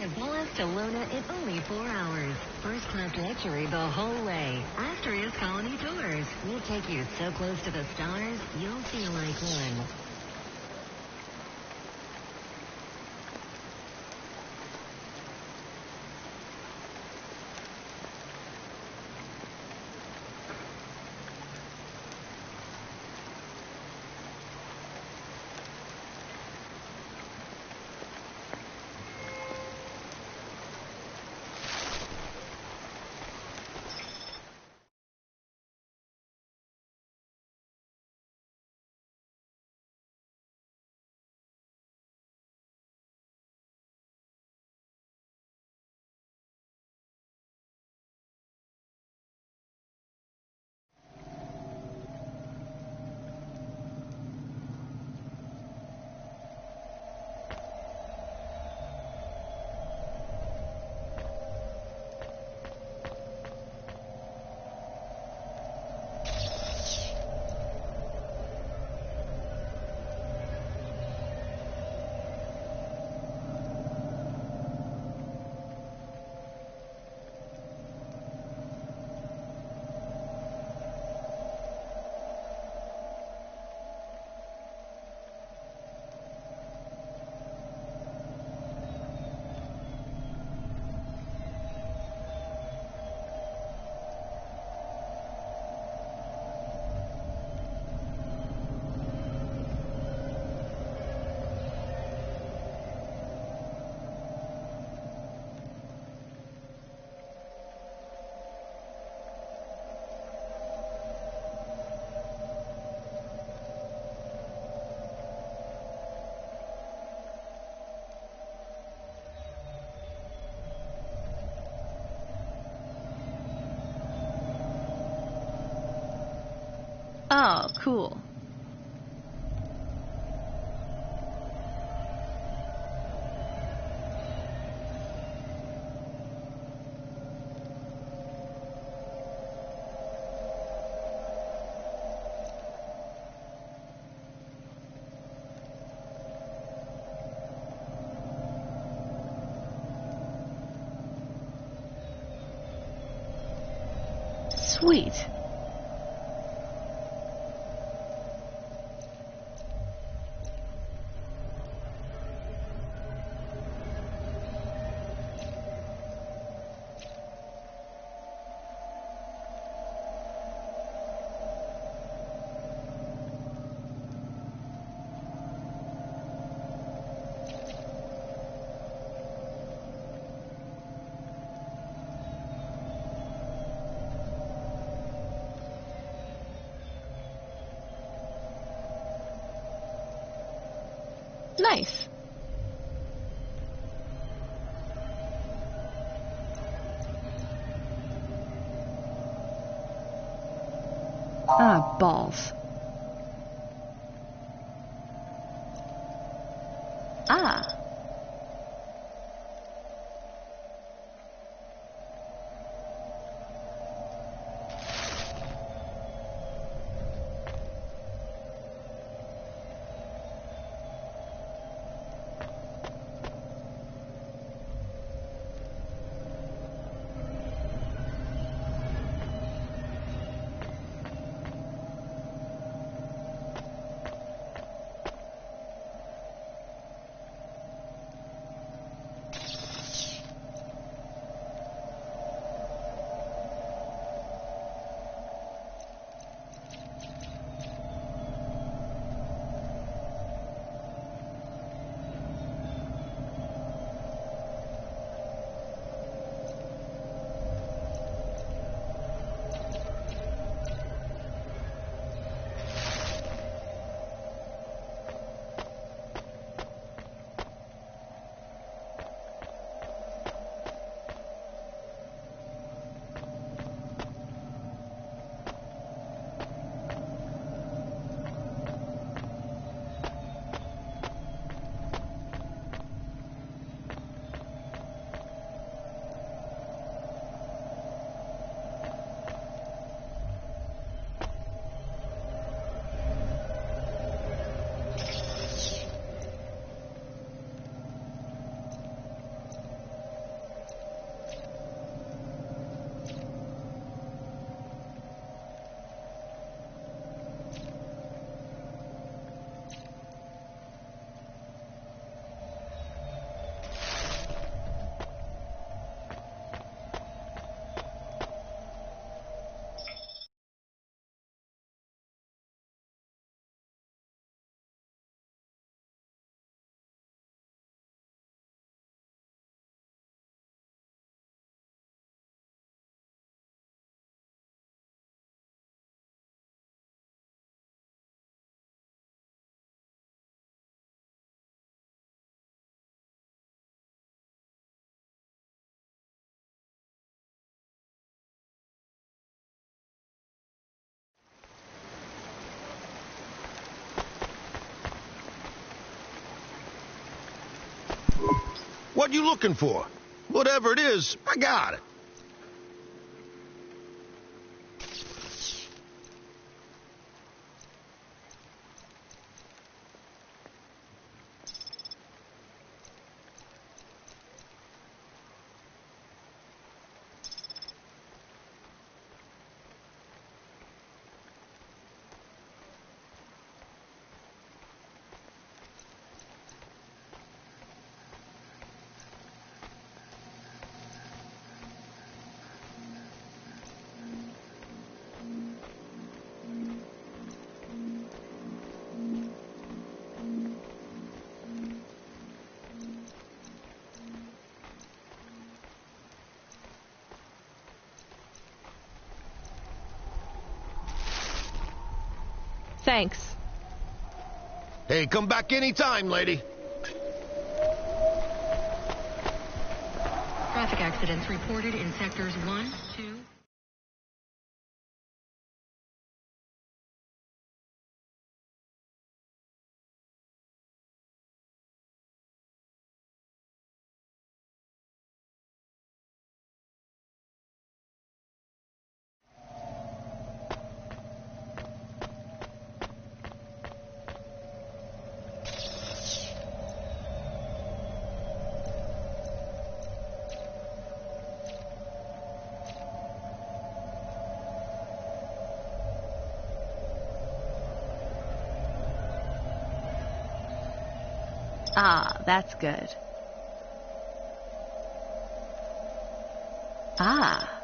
Dallas to Luna in only 4 hours. First-class luxury the whole way. Asterisk Colony Tours. We'll take you so close to the stars, you'll feel like one. Oh, cool. Sweet. Nice. Ah, balls. Ah. What you looking for? Whatever it is, I got it. Thanks. Hey, come back anytime, lady. Traffic accidents reported in sectors 1, 2... Ah, that's good. Ah.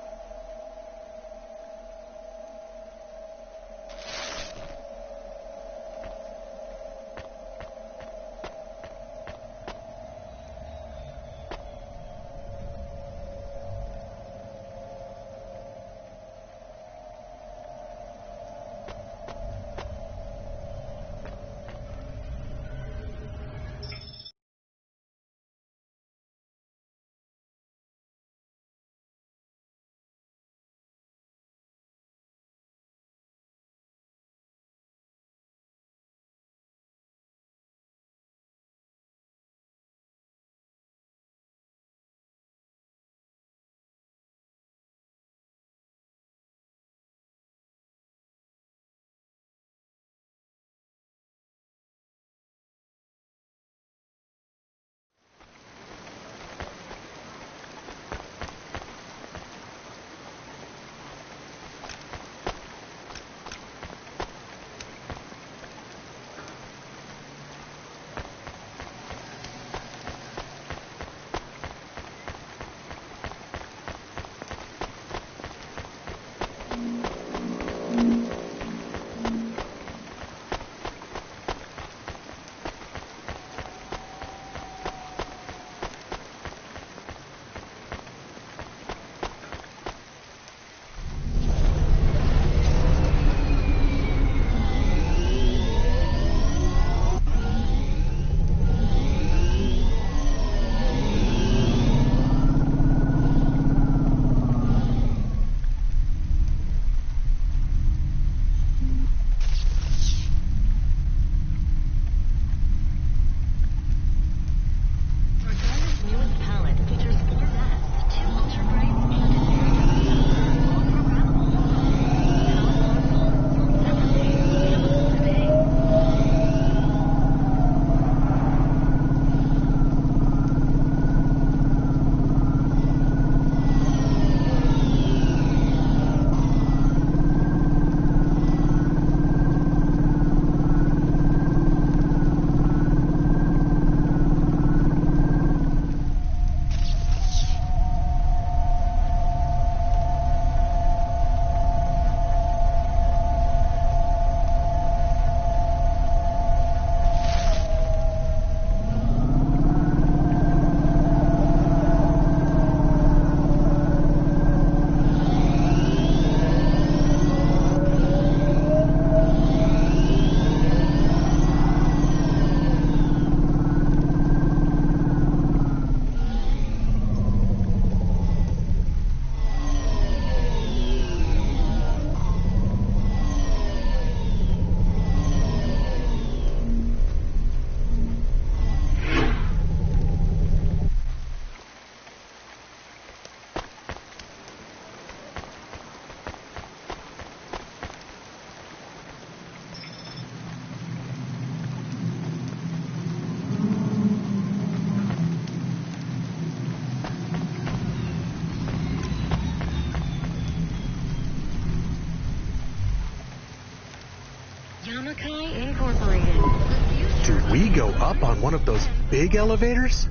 go up on one of those big elevators?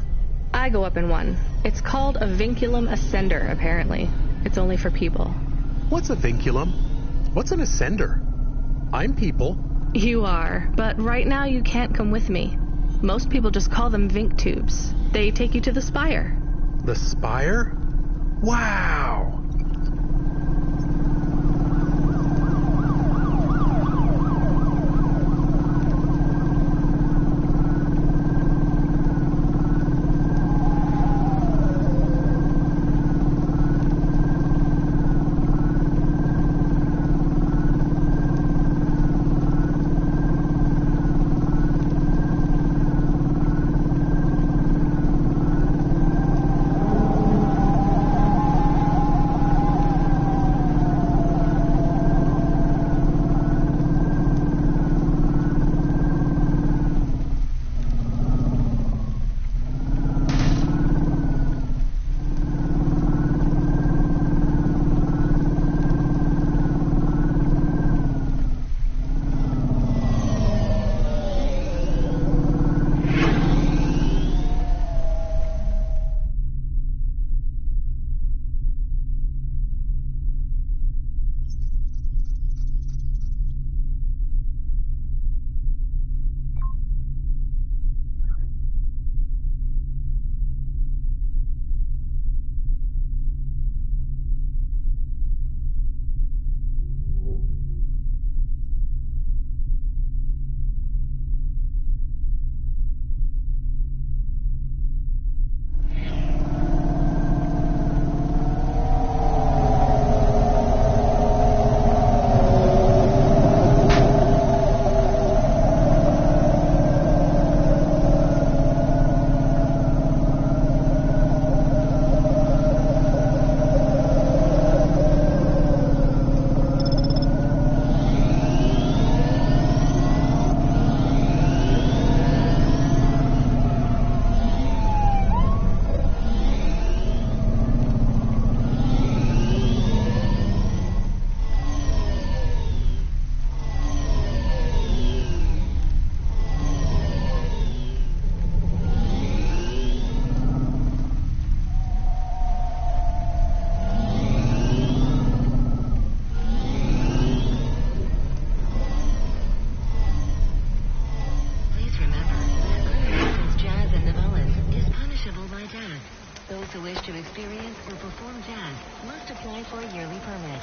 I go up in one. It's called a vinculum ascender, apparently. It's only for people. What's a vinculum? What's an ascender? I'm people. You are, but right now you can't come with me. Most people just call them Vink tubes. They take you to the spire. The spire? Wow! Those who wish to experience or perform jazz must apply for a yearly permit.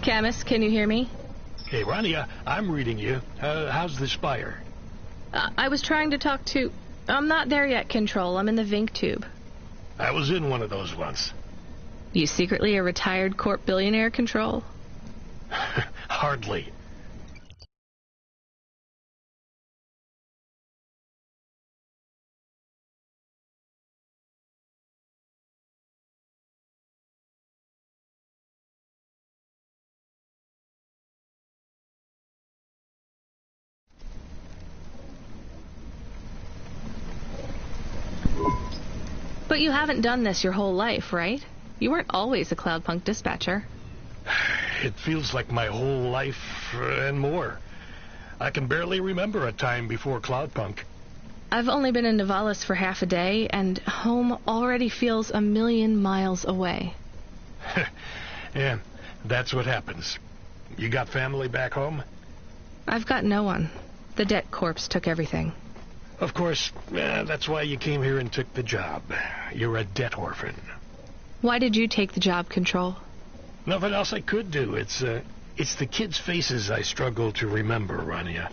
Camus, can you hear me? Hey, Rania, I'm reading you. How's the spire? I was trying to talk to... I'm not there yet, Control. I'm in the Vink tube. I was in one of those once. You secretly a retired corp billionaire, Control? Hardly. But you haven't done this your whole life, right? You weren't always a Cloudpunk dispatcher. It feels like my whole life and more. I can barely remember a time before Cloudpunk. I've only been in Nivalis for half a day, and home already feels 1,000,000 miles away. Yeah, that's what happens. You got family back home? I've got no one. The debt corpse took everything. Of course, that's why you came here and took the job. You're a debt orphan. Why did you take the job, Control? Nothing else I could do. It's the kids' faces I struggle to remember, Rania.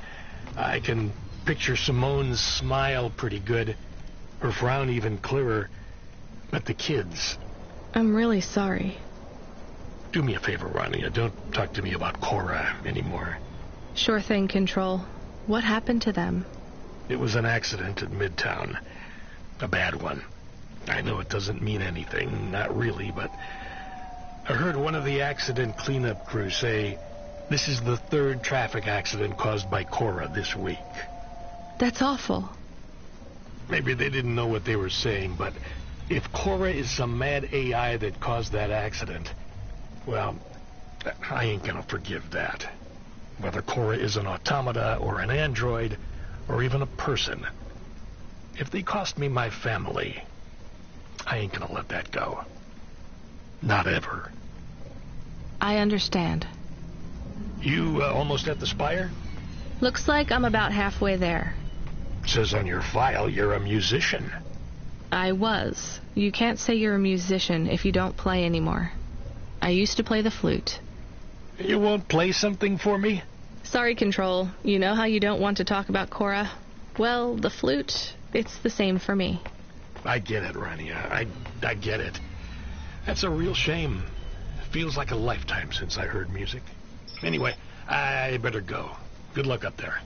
I can picture Simone's smile pretty good, her frown even clearer. But the kids... I'm really sorry. Do me a favor, Rania. Don't talk to me about Cora anymore. Sure thing, Control. What happened to them? It was an accident at Midtown. A bad one. I know it doesn't mean anything, not really, but I heard one of the accident cleanup crew say this is the 3rd traffic accident caused by Cora this week. That's awful. Maybe they didn't know what they were saying, but if Cora is some mad AI that caused that accident, well, I ain't gonna forgive that. Whether Cora is an automata or an android or even a person, if they cost me my family, I ain't gonna let that go. Not ever. I understand. You almost at the spire? Looks like I'm about halfway there. Says on your file you're a musician. I was. You can't say you're a musician if you don't play anymore. I used to play the flute. You won't play something for me? Sorry, Control. You know how you don't want to talk about Cora? Well, the flute, it's the same for me. I get it, Rania. I get it. That's a real shame. Feels like a lifetime since I heard music. Anyway, I better go. Good luck up there.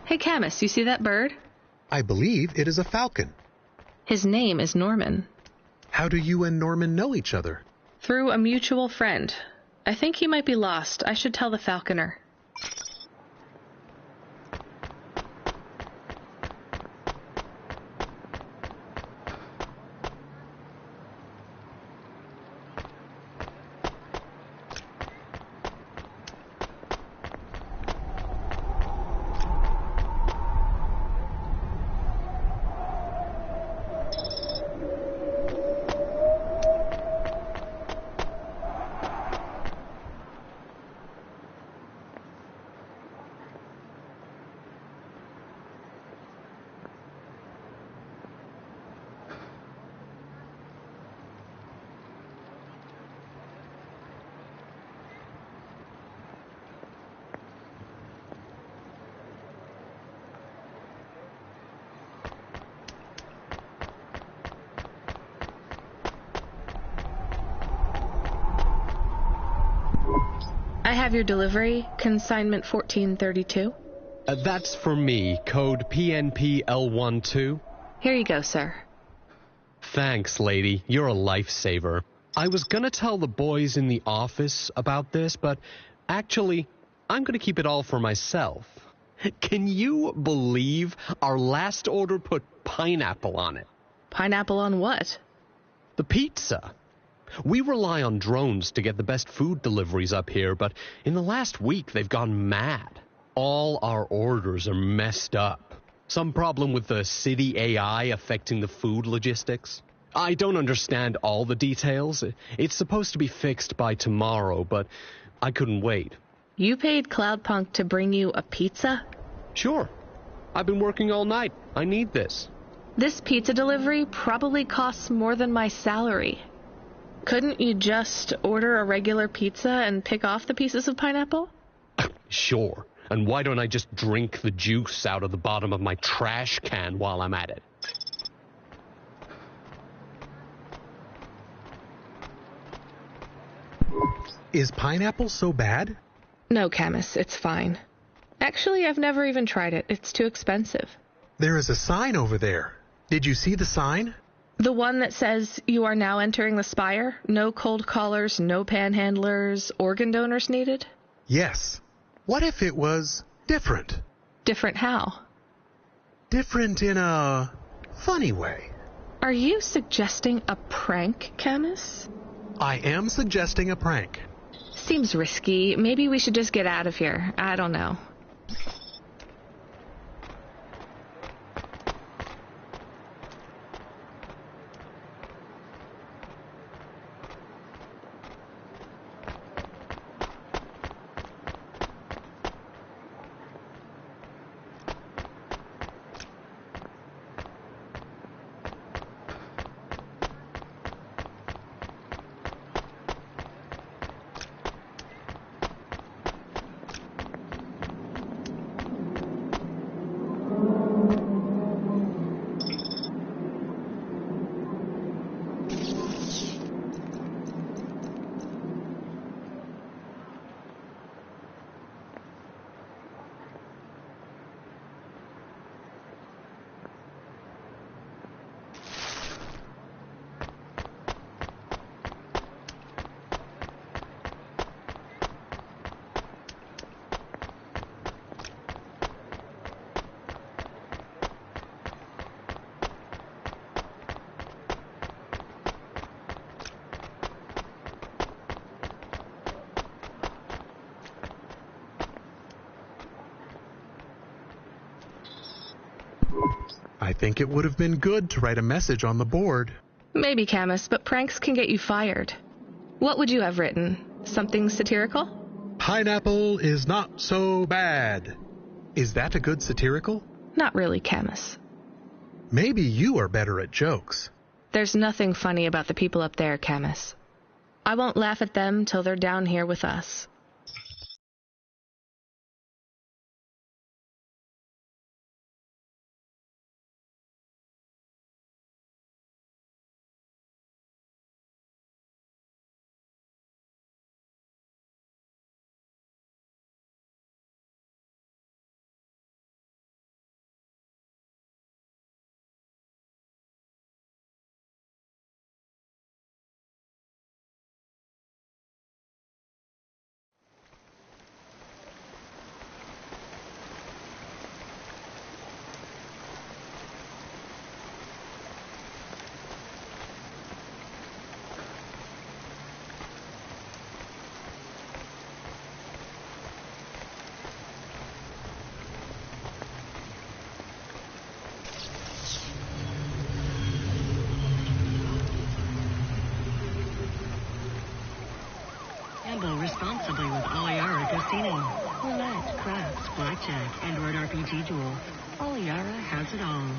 Hey, Camus, you see that bird? I believe it is a falcon. His name is Norman. How do you and Norman know each other? Through a mutual friend. I think he might be lost. I should tell the falconer. I have your delivery, consignment 1432. That's for me, code PNPL12. Here you go, sir. Thanks, lady. You're a lifesaver. I was gonna tell the boys in the office about this, but actually, I'm gonna keep it all for myself. Can you believe our last order put pineapple on it? Pineapple on what? The pizza. We rely on drones to get the best food deliveries up here, but in the last week they've gone mad. All our orders are messed up. Some problem with the city AI affecting the food logistics. I don't understand all the details. It's supposed to be fixed by tomorrow, but I couldn't wait. You paid Cloudpunk to bring you a pizza? Sure. I've been working all night. I need this. This pizza delivery probably costs more than my salary. Couldn't you just order a regular pizza and pick off the pieces of pineapple? Sure. And why don't I just drink the juice out of the bottom of my trash can while I'm at it? Is pineapple so bad? No, Camus, it's fine. Actually, I've never even tried it. It's too expensive. There is a sign over there. Did you see the sign? The one that says, "You are now entering the Spire. No cold callers, no panhandlers, organ donors needed"? Yes. What if it was different? Different how? Different in a funny way. Are you suggesting a prank, Camus? I am suggesting a prank. Seems risky. Maybe we should just get out of here. I don't know. I think it would have been good to write a message on the board. Maybe, Camus, but pranks can get you fired. What would you have written? Something satirical? Pineapple is not so bad. Is that a good satirical? Not really, Camus. Maybe you are better at jokes. There's nothing funny about the people up there, Camus. I won't laugh at them till they're down here with us. Gamble responsibly with Aliara Casino. Roulette, craps, blackjack, Android RPG duel. Aliara has it all.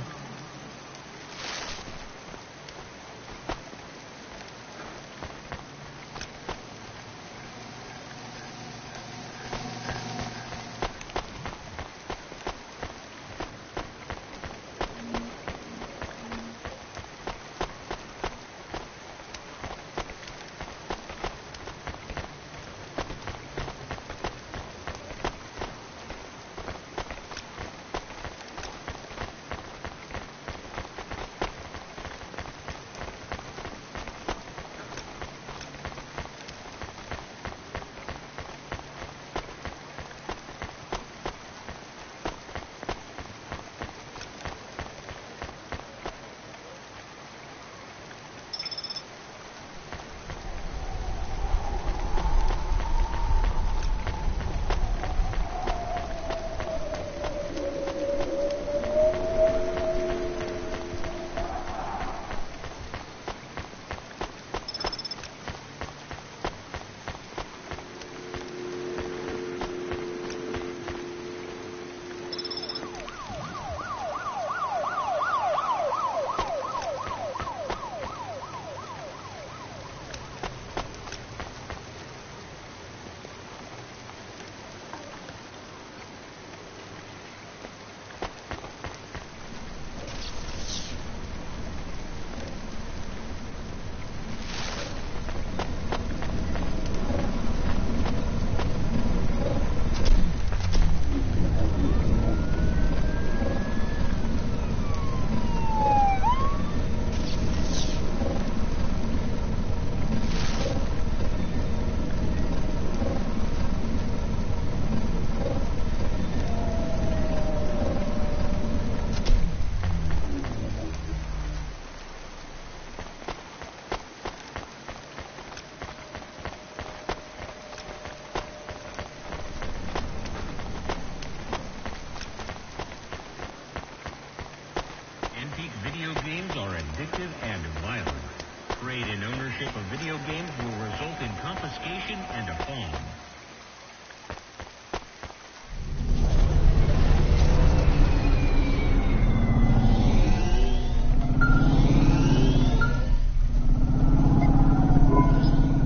video games will result in confiscation and a fine.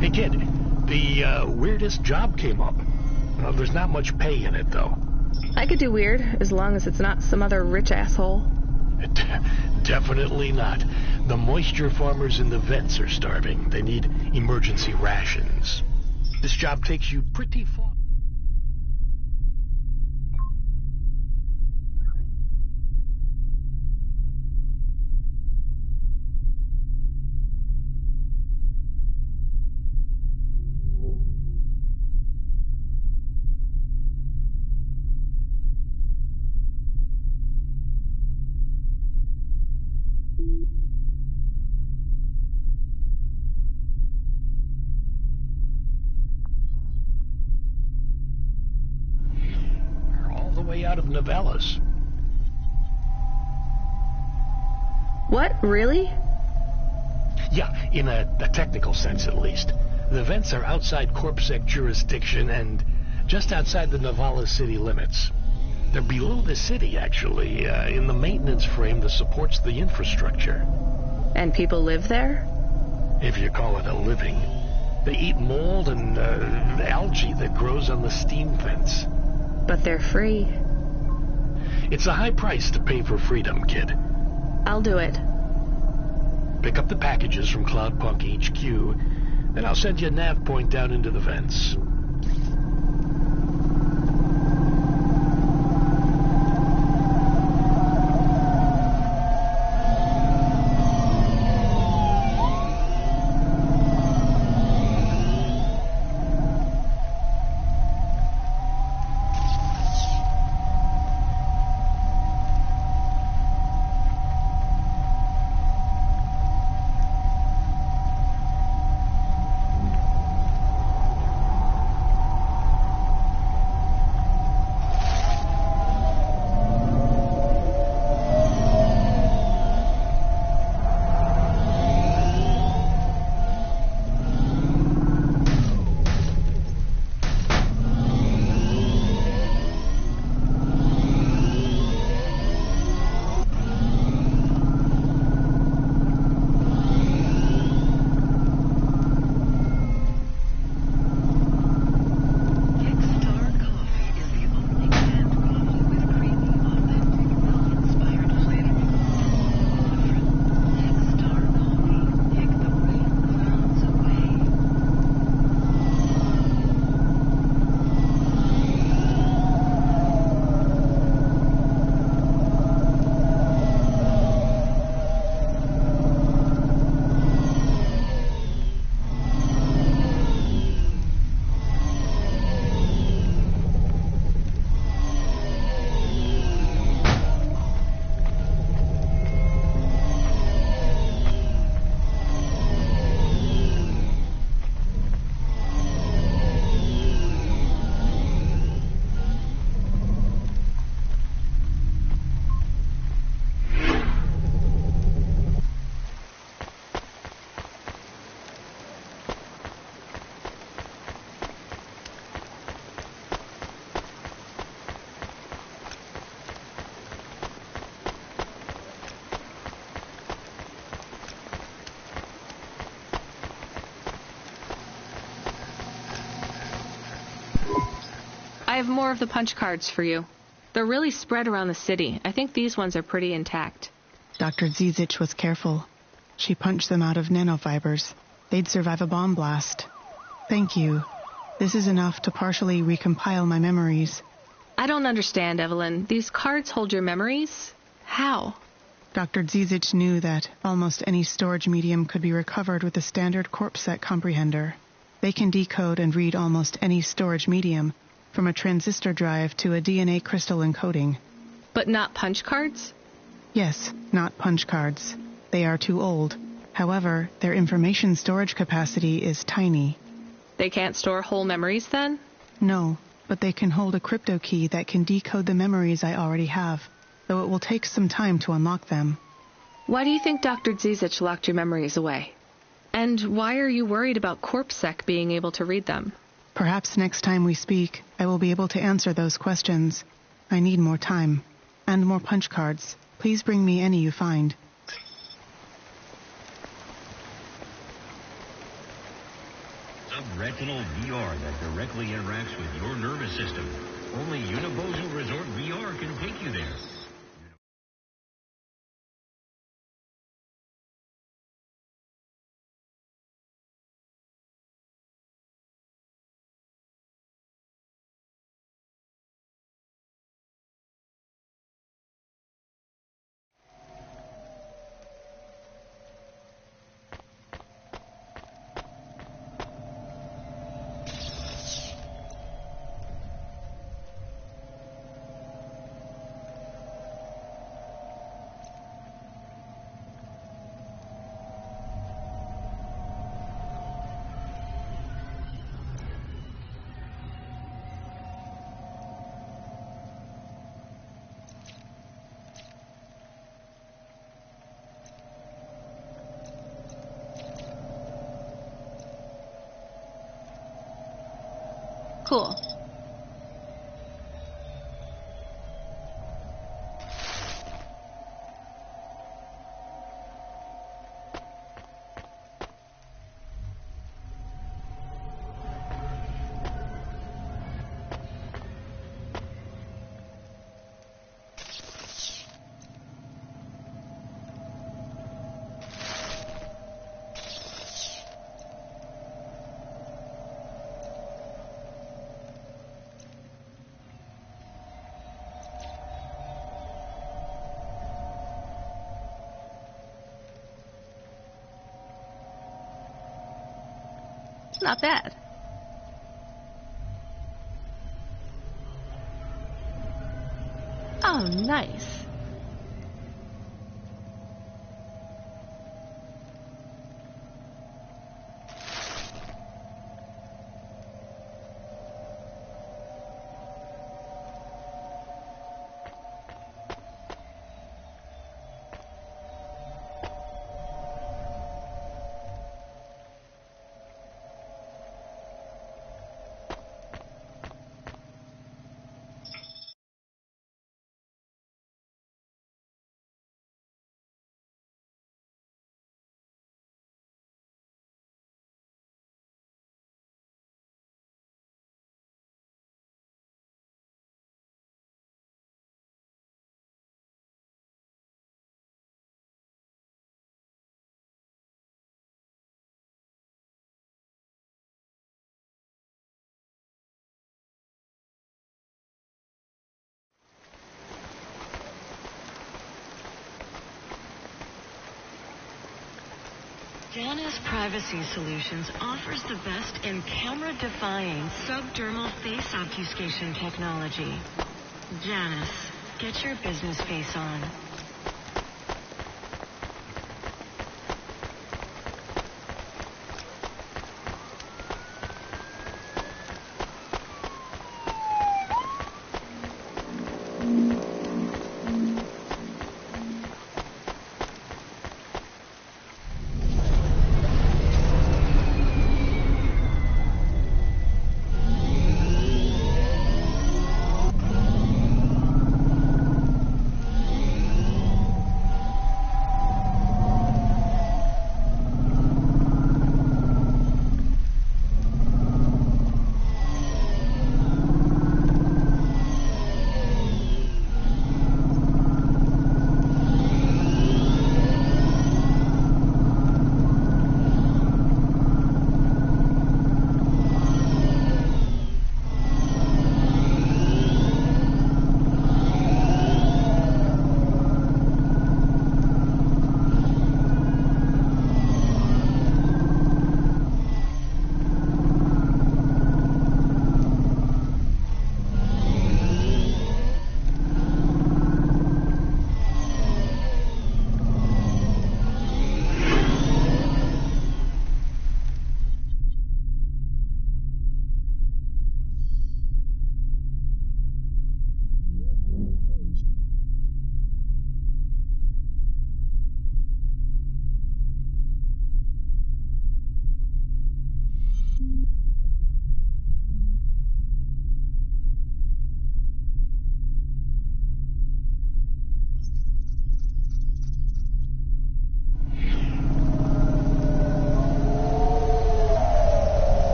Hey, kid, the weirdest job came up. There's not much pay in it, though. I could do weird, as long as it's not some other rich asshole. Definitely not. The moisture farmers in the vents are starving. They need emergency rations. This job takes you pretty far. Out of novellas. What? Really? Yeah, in a technical sense at least. The vents are outside CorpSec jurisdiction and just outside the Navala city limits. They're below the city, actually, in the maintenance frame that supports the infrastructure. And people live there? If you call it a living. They eat mold and algae that grows on the steam vents. But they're free. It's a high price to pay for freedom, kid. I'll do it. Pick up the packages from Cloudpunk HQ, and I'll send you a nav point down into the vents. I have more of the punch cards for you. They're really spread around the city. I think these ones are pretty intact. Dr. Zizich was careful. She punched them out of nanofibers. They'd survive a bomb blast. Thank you. This is enough to partially recompile my memories. I don't understand, Evelyn. These cards hold your memories? How? Dr. Zizich knew that almost any storage medium could be recovered with a standard CorpSec comprehender. They can decode and read almost any storage medium, from a transistor drive to a DNA crystal encoding. But not punch cards? Yes, not punch cards. They are too old. However, their information storage capacity is tiny. They can't store whole memories, then? No, but they can hold a crypto key that can decode the memories I already have, though it will take some time to unlock them. Why do you think Dr. Zizich locked your memories away? And why are you worried about CorpSec being able to read them? Perhaps next time we speak, I will be able to answer those questions. I need more time. And more punch cards. Please bring me any you find. Subretinal VR that directly interacts with your nervous system. Only Universal Resort VR can take you there. Cool. Not bad. Oh, nice. Janus Privacy Solutions offers the best in camera-defying subdermal face obfuscation technology. Janus, get your business face on.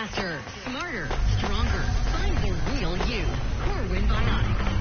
Faster, smarter, stronger. Find the real you. Corwin Bionics.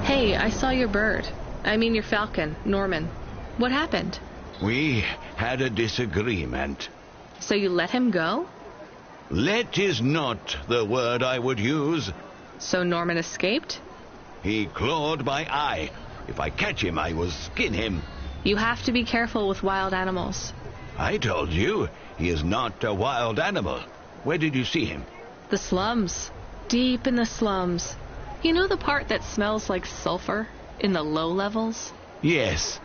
Hey, I saw your bird. I mean your falcon, Norman. What happened? We had a disagreement. So you let him go? Let is not the word I would use. So Norman escaped? He clawed my eye. If I catch him, I will skin him. You have to be careful with wild animals. I told you, he is not a wild animal. Where did you see him? The slums. Deep in the slums. You know the part that smells like sulfur? In the low levels? Yes.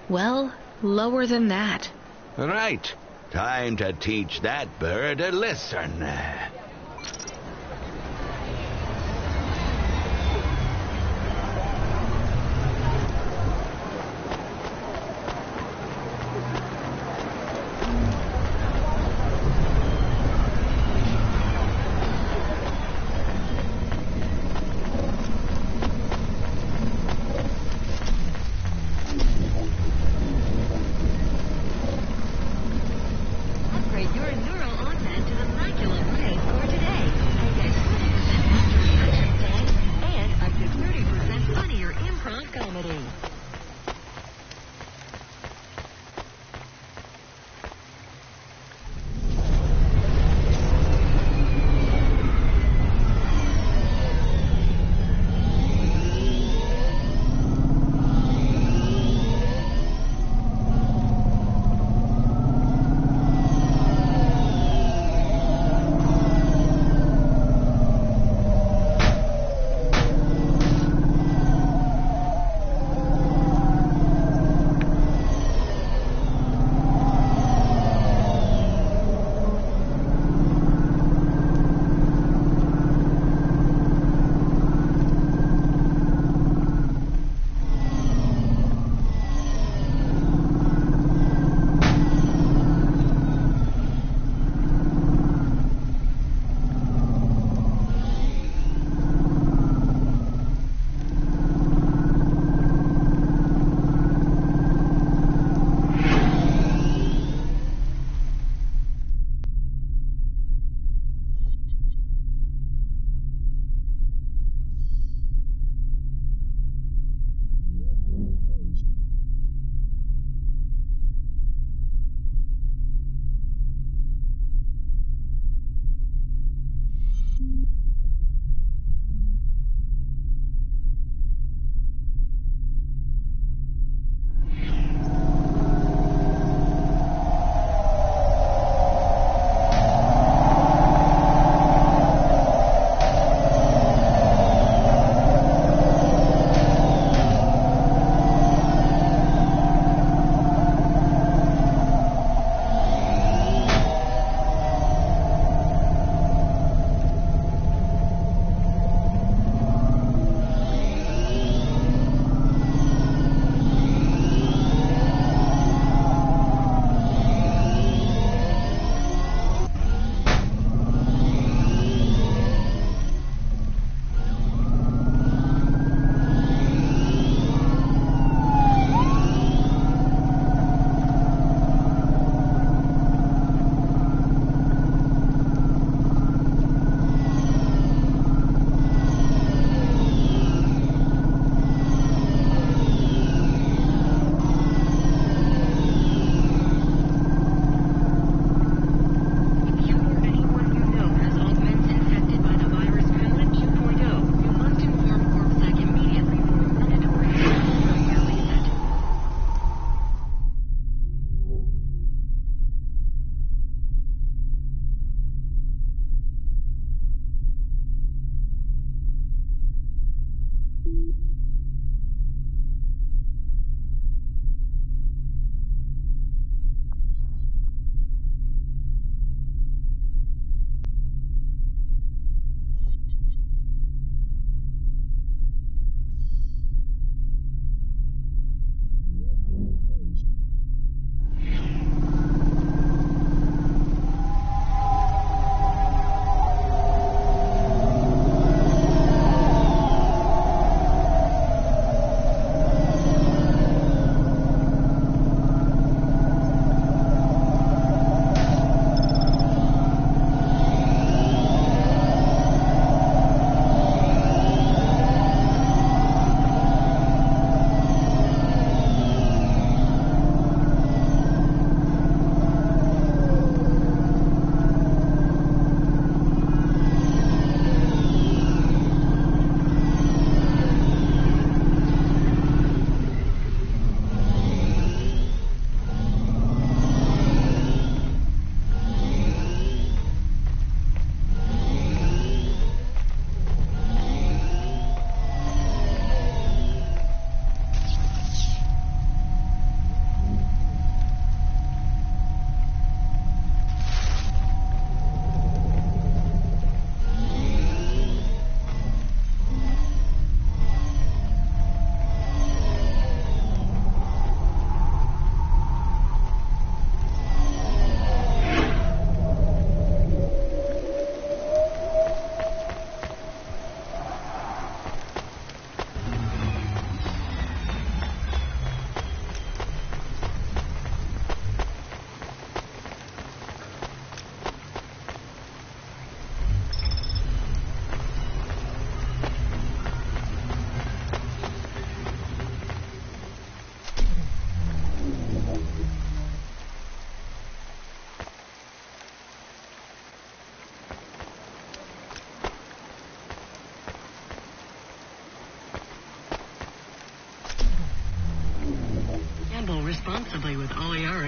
Well, lower than that. Right. Time to teach that bird a lesson. Upgrade your neural augment to immaculate ray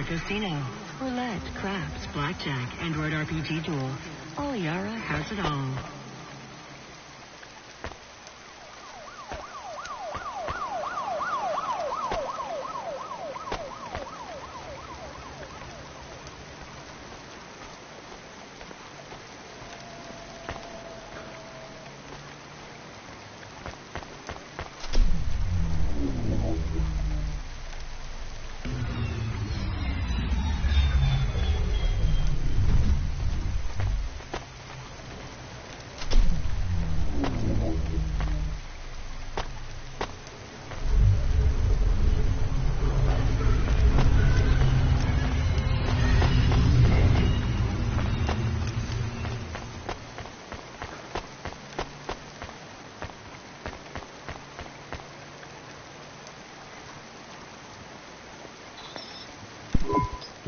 Yara Casino. Roulette, craps, blackjack, Android RPG duel. All Yara has it all.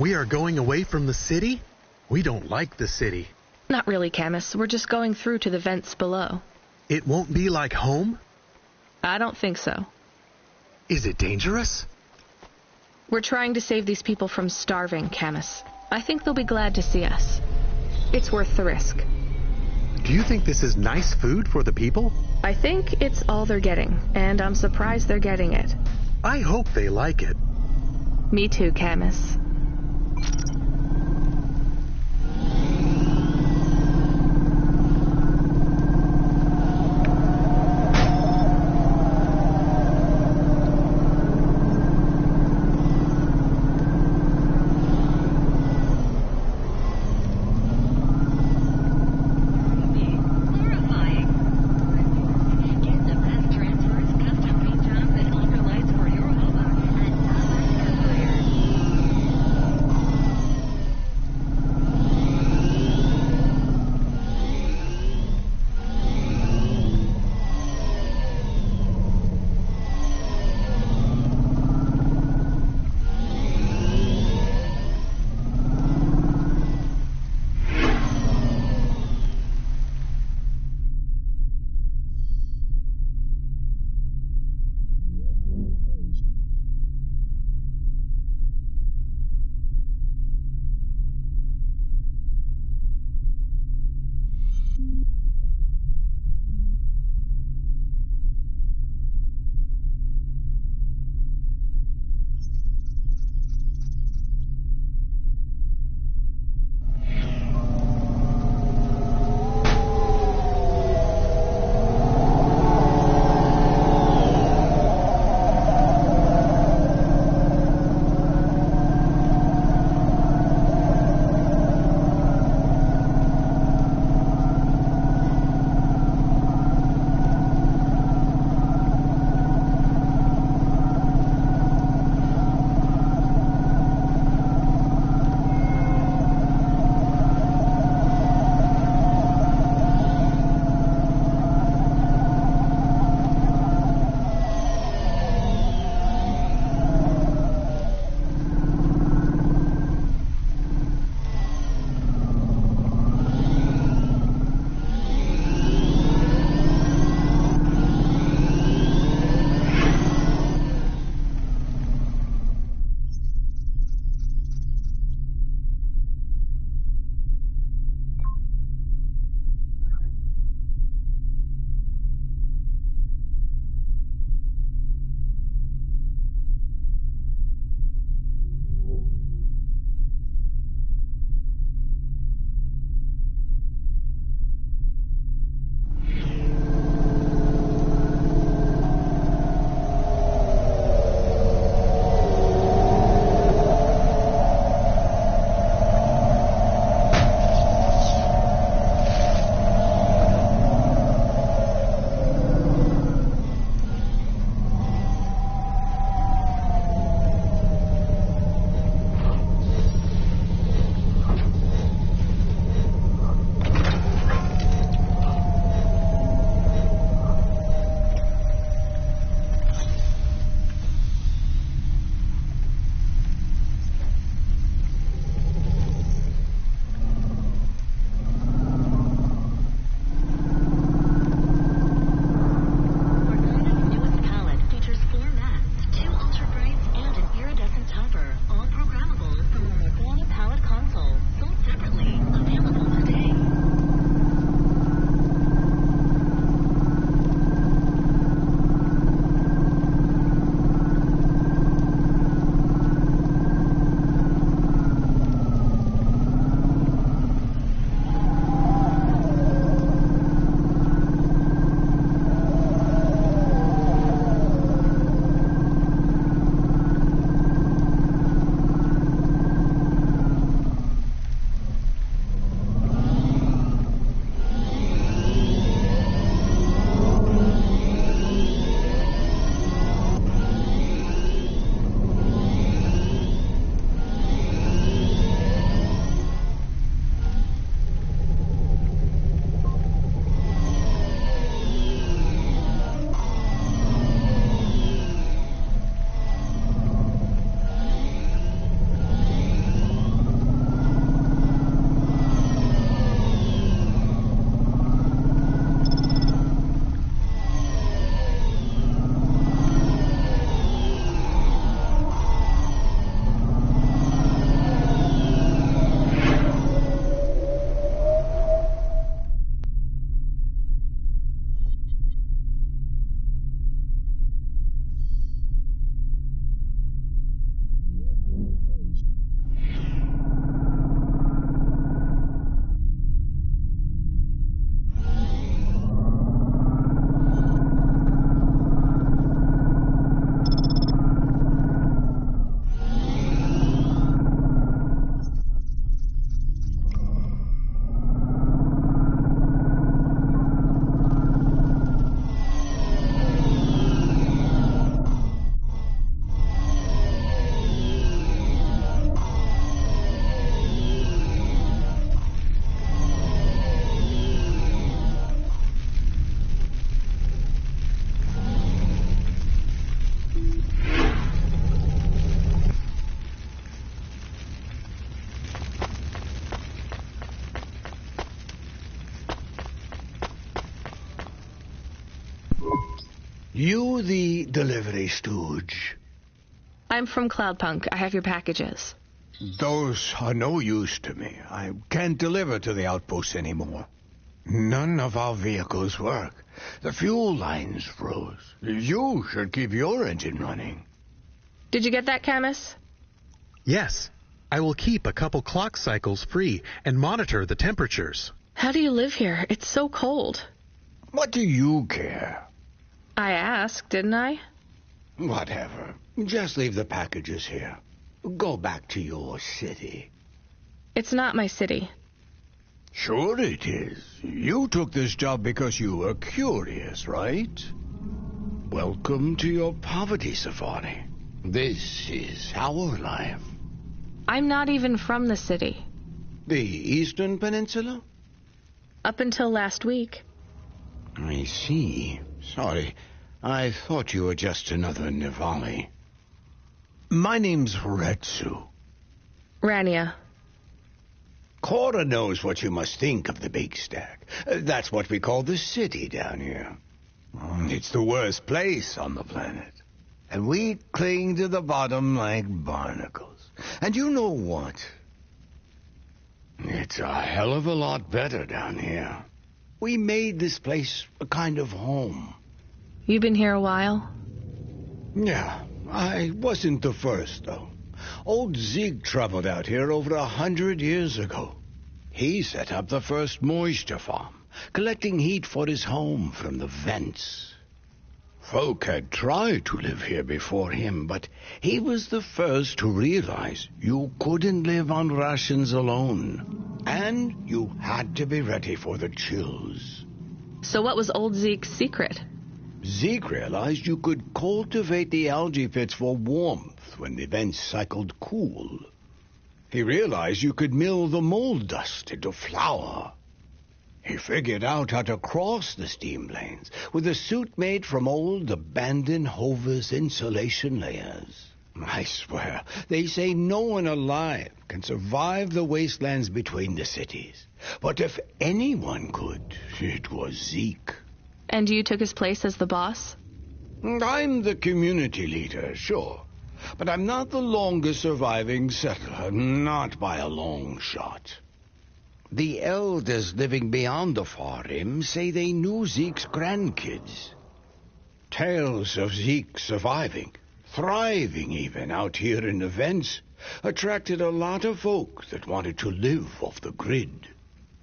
We are going away from the city? We don't like the city. Not really, Camus. We're just going through to the vents below. It won't be like home? I don't think so. Is it dangerous? We're trying to save these people from starving, Camus. I think they'll be glad to see us. It's worth the risk. Do you think this is nice food for the people? I think it's all they're getting, and I'm surprised they're getting it. I hope they like it. Me too, Camus. You the delivery stooge? I'm from Cloudpunk. I have your packages. Those are no use to me. I can't deliver to the outpost anymore. None of our vehicles work. The fuel lines froze. You should keep your engine running. Did you get that, Camus? Yes. I will keep a couple clock cycles free and monitor the temperatures. How do you live here? It's so cold. What do you care? I asked, didn't I? Whatever. Just leave the packages here. Go back to your city. It's not my city. Sure it is. You took this job because you were curious, right? Welcome to your poverty safari. This is our life. I'm not even from the city. The Eastern Peninsula? Up until last week. I see. Sorry. I thought you were just another Nivali. My name's Retsu. Rania. Cora knows what you must think of the Big Stack. That's what we call the city down here. It's the worst place on the planet. And we cling to the bottom like barnacles. And you know what? It's a hell of a lot better down here. We made this place a kind of home. You've been here a while? Yeah, I wasn't the first, though. Old Zeke traveled out here over 100 years ago. He set up the first moisture farm, collecting heat for his home from the vents. Folk had tried to live here before him, but he was the first to realize you couldn't live on rations alone. And you had to be ready for the chills. So what was old Zeke's secret? Zeke realized you could cultivate the algae pits for warmth when the vents cycled cool. He realized you could mill the mold dust into flour. He figured out how to cross the steam lanes with a suit made from old abandoned Hover's insulation layers. I swear, they say no one alive can survive the wastelands between the cities. But if anyone could, it was Zeke. And you took his place as the boss? I'm the community leader, sure. But I'm not the longest surviving settler, not by a long shot. The elders living beyond the far rim say they knew Zeke's grandkids. Tales of Zeke surviving, thriving even out here in the vents, attracted a lot of folk that wanted to live off the grid.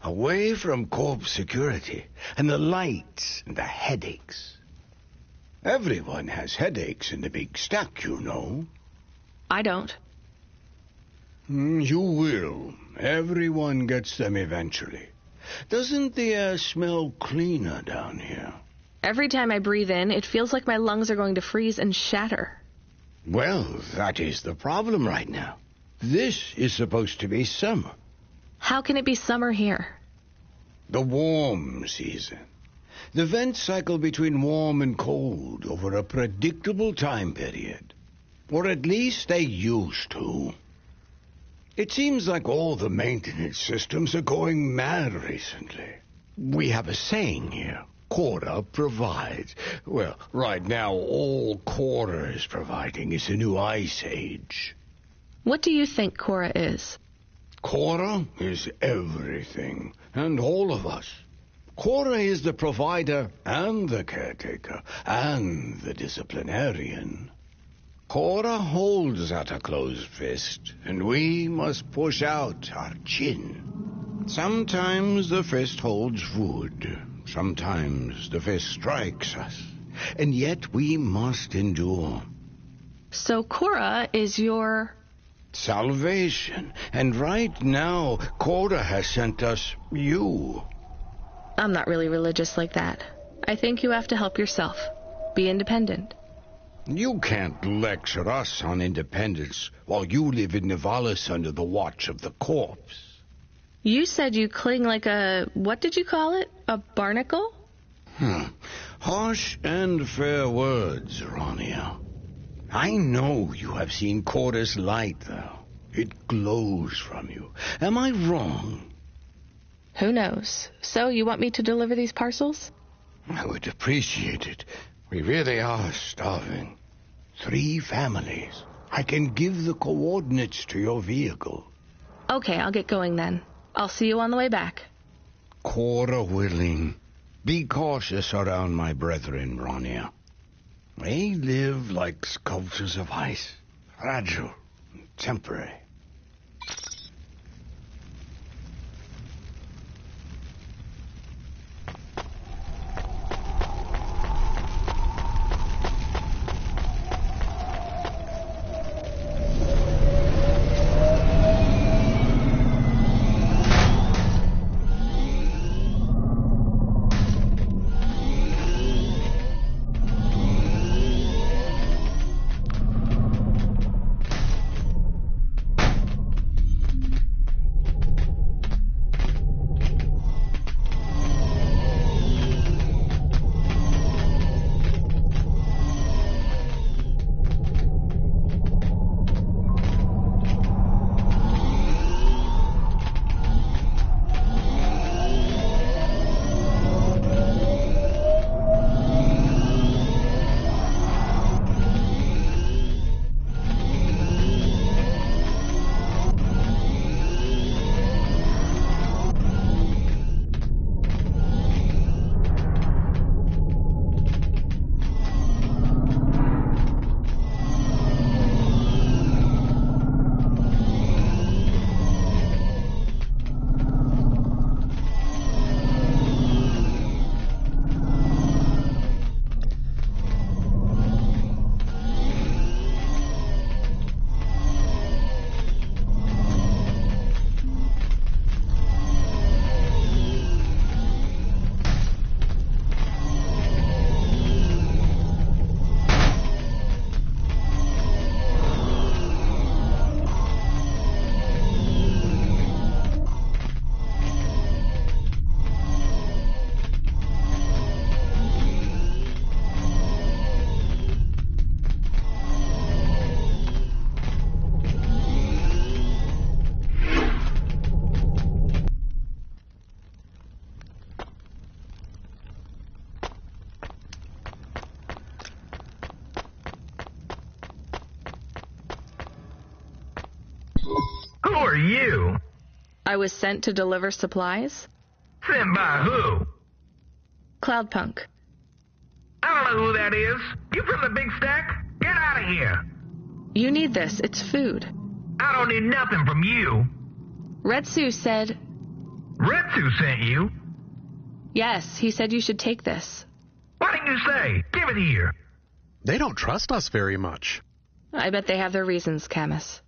Away from corp security and the lights and the headaches. Everyone has headaches in the Big Stack, you know. I don't. You will. Everyone gets them eventually. Doesn't the air smell cleaner down here? Every time I breathe in, it feels like my lungs are going to freeze and shatter. Well, that is the problem right now. This is supposed to be summer. How can it be summer here? The warm season. The vents cycle between warm and cold over a predictable time period. Or at least they used to. It seems like all the maintenance systems are going mad recently. We have a saying here. Cora provides. Well, right now all Cora is providing is a new ice age. What do you think Cora is? Cora is everything, and all of us. Cora is the provider and the caretaker and the disciplinarian. Cora holds out a closed fist, and we must push out our chin. Sometimes the fist holds wood. Sometimes the fist strikes us. And yet we must endure. So Cora is your... salvation. And right now, Cora has sent us you. I'm not really religious like that. I think you have to help yourself. Be independent. You can't lecture us on independence while you live in Nivalis under the watch of the corpse. You said you cling like a... what did you call it? A barnacle? Harsh and fair words, Rania. I know you have seen Cora's light, though. It glows from you. Am I wrong? Who knows? So, you want me to deliver these parcels? I would appreciate it. We really are starving. 3 families. I can give the coordinates to your vehicle. Okay, I'll get going then. I'll see you on the way back. Cora willing. Be cautious around my brethren, Rania. They live like sculptures of ice, fragile and temporary. Who are you? I was sent to deliver supplies. Sent by who? Cloudpunk. I don't know who that is. You from the big stack? Get out of here. You need this. It's food. I don't need nothing from you. Retsu said... Retsu sent you? Yes, he said you should take this. What did you say? Give it here. They don't trust us very much. I bet they have their reasons, Camus.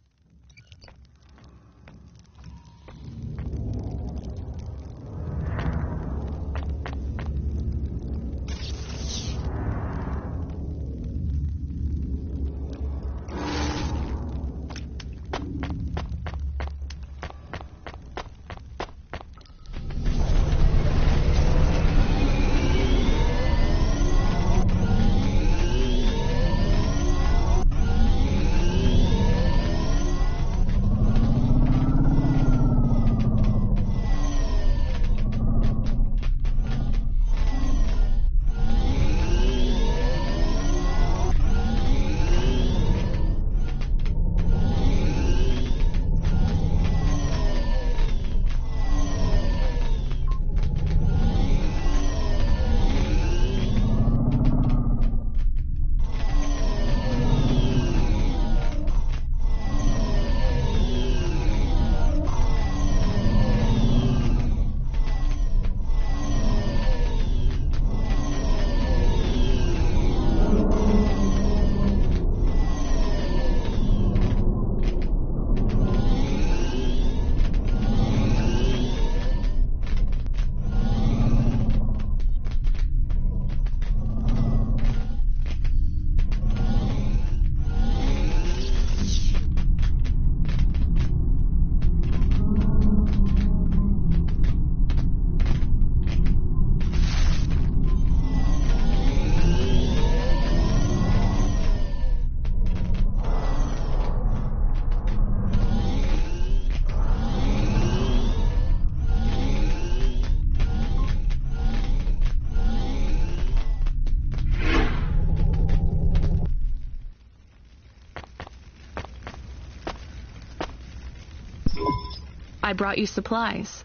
I brought you supplies.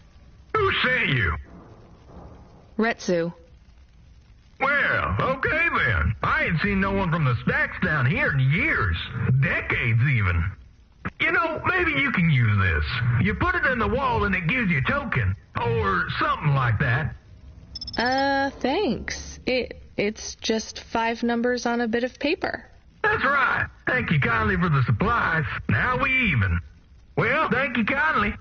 Who sent you? Retsu. Well, okay then. I ain't seen no one from the stacks down here in years. Decades even. You know, maybe you can use this. You put it in the wall and it gives you a token. Or something like that. Thanks. It's just 5 numbers on a bit of paper. That's right. Thank you kindly for the supplies. Now we even. Well, thank you kindly.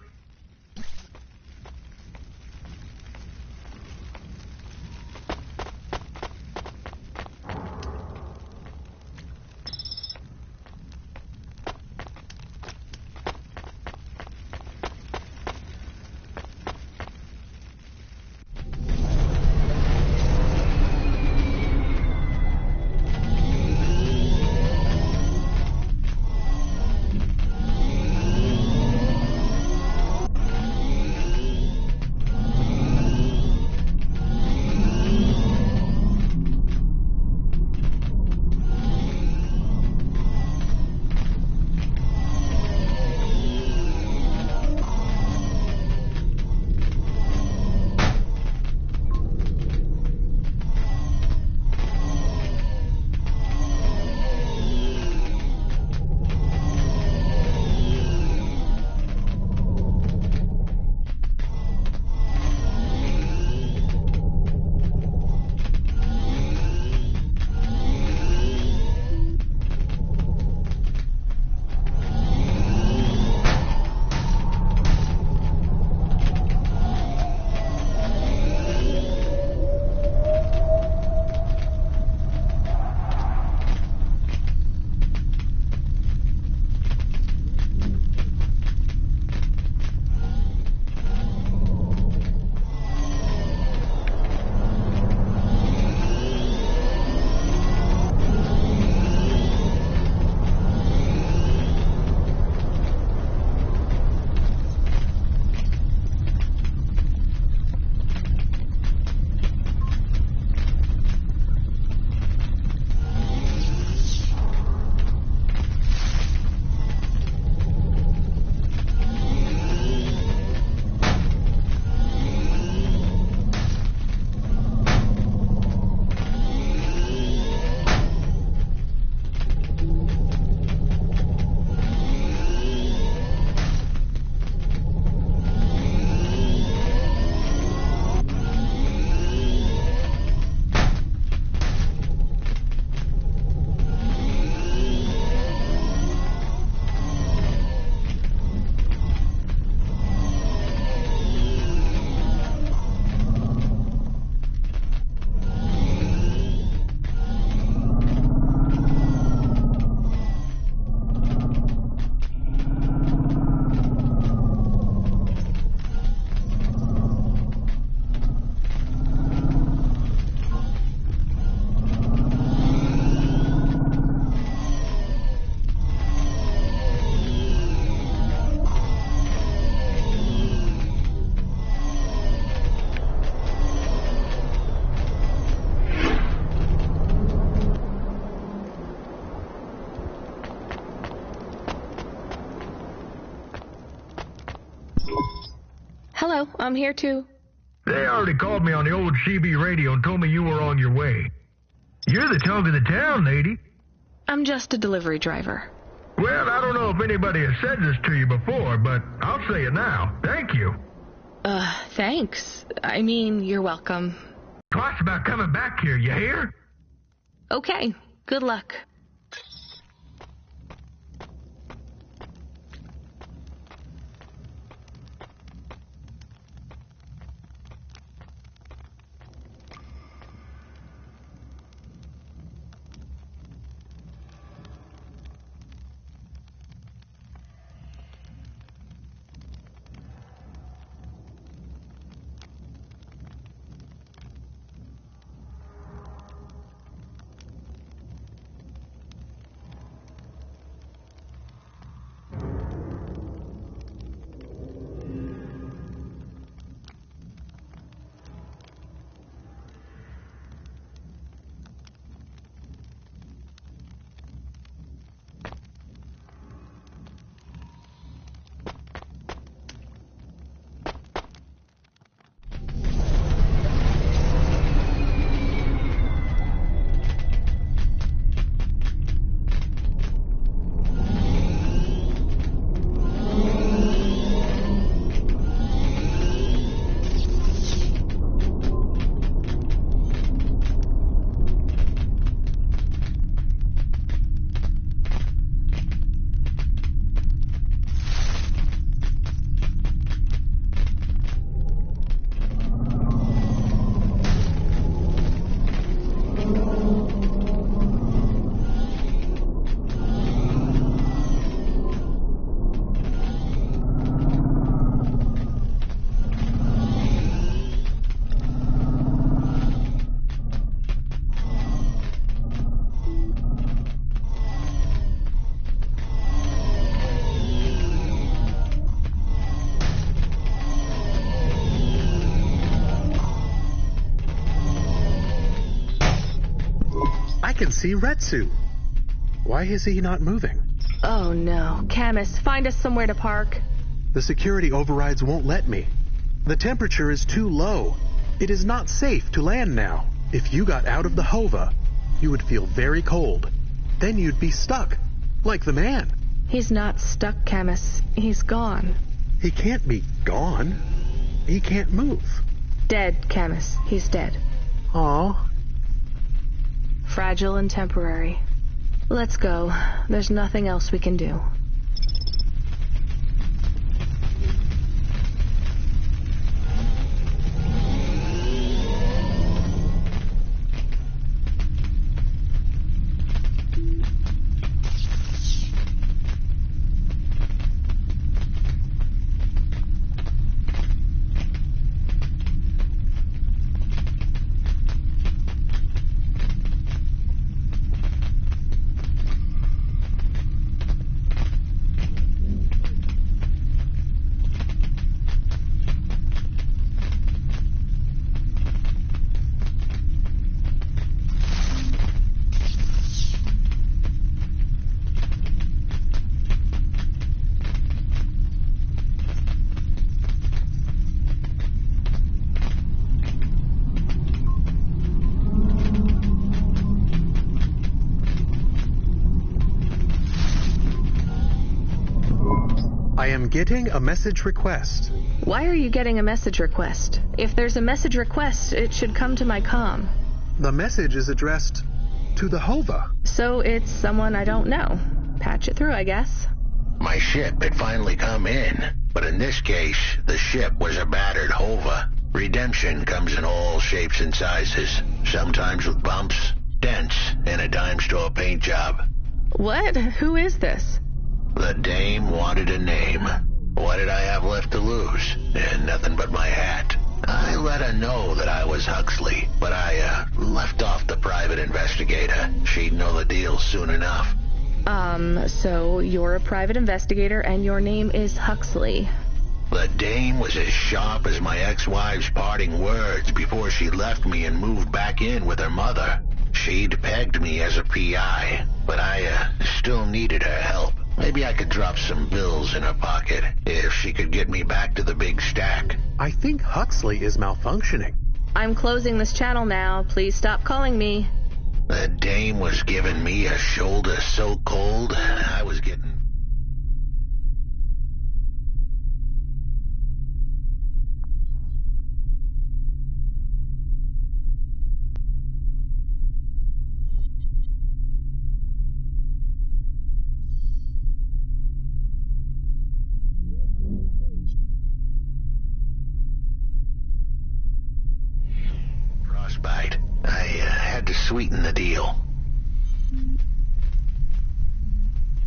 Hello, I'm here too. They already called me on the old CB radio and told me you were on your way. You're the talk of the town, lady. I'm just a delivery driver. Well, I don't know if anybody has said this to you before, but I'll say it now. Thank you. Thanks. I mean, you're welcome. Twice about coming back here, you hear? Okay, good luck. can see Retsu. Why is he not moving? Oh no. Camus, find us somewhere to park. The security overrides won't let me. The temperature is too low. It is not safe to land now. If you got out of the Hova, you would feel very cold. Then you'd be stuck, like the man. He's not stuck, Camus. He's gone. He can't be gone. He can't move. Dead, Camus. He's dead. Aw. Fragile and temporary. Let's go. There's nothing else we can do. I am getting a message request. Why are you getting a message request? If there's a message request, it should come to my comm. The message is addressed to the Hova. So it's someone I don't know. Patch it through, I guess. My ship had finally come in, but in this case, the ship was a battered Hova. Redemption comes in all shapes and sizes, sometimes with bumps, dents, and a dime store paint job. What? Who is this? The dame wanted a name. What did I have left to lose? Nothing but my hat. I let her know that I was Huxley, but I left off the private investigator. She'd know the deal soon enough. So you're a private investigator and your name is Huxley. The dame was as sharp as my ex-wife's parting words before she left me and moved back in with her mother. She'd pegged me as a PI, but I still needed her help. Maybe I could drop some bills in her pocket if she could get me back to the big stack. I think Huxley is malfunctioning. I'm closing this channel now. Please stop calling me. The dame was giving me a shoulder so cold, I was getting... frostbite. I had to sweeten the deal.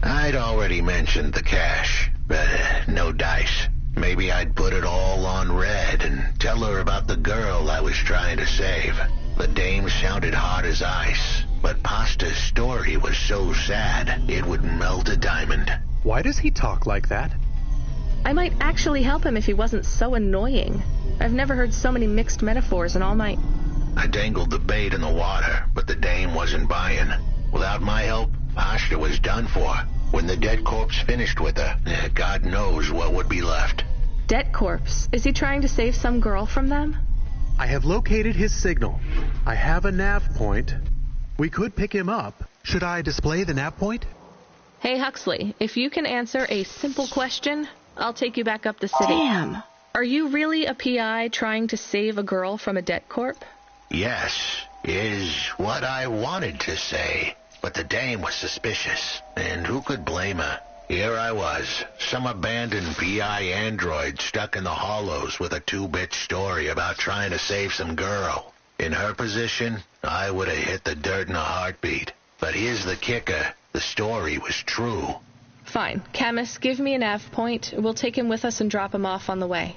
I'd already mentioned the cash, but no dice. Maybe I'd put it all on red and tell her about the girl I was trying to save. The dame sounded hard as ice, but Pasta's story was so sad it would melt a diamond. Why does he talk like that? I might actually help him if he wasn't so annoying. I've never heard so many mixed metaphors in all my... I dangled the bait in the water, but the dame wasn't buying. Without my help, Pasta was done for. When the dead corpse finished with her, God knows what would be left. Dead corpse? Is he trying to save some girl from them? I have located his signal. I have a nav point. We could pick him up. Should I display the nav point? Hey, Huxley, if you can answer a simple question, I'll take you back up the city. Damn. Are you really a PI trying to save a girl from a debt corp? Yes, is what I wanted to say. But the dame was suspicious, and who could blame her? Here I was, some abandoned PI android stuck in the hollows with a 2-bit story about trying to save some girl. In her position, I would have hit the dirt in a heartbeat. But here's the kicker. The story was true. Fine. Camus, give me a nav point. We'll take him with us and drop him off on the way.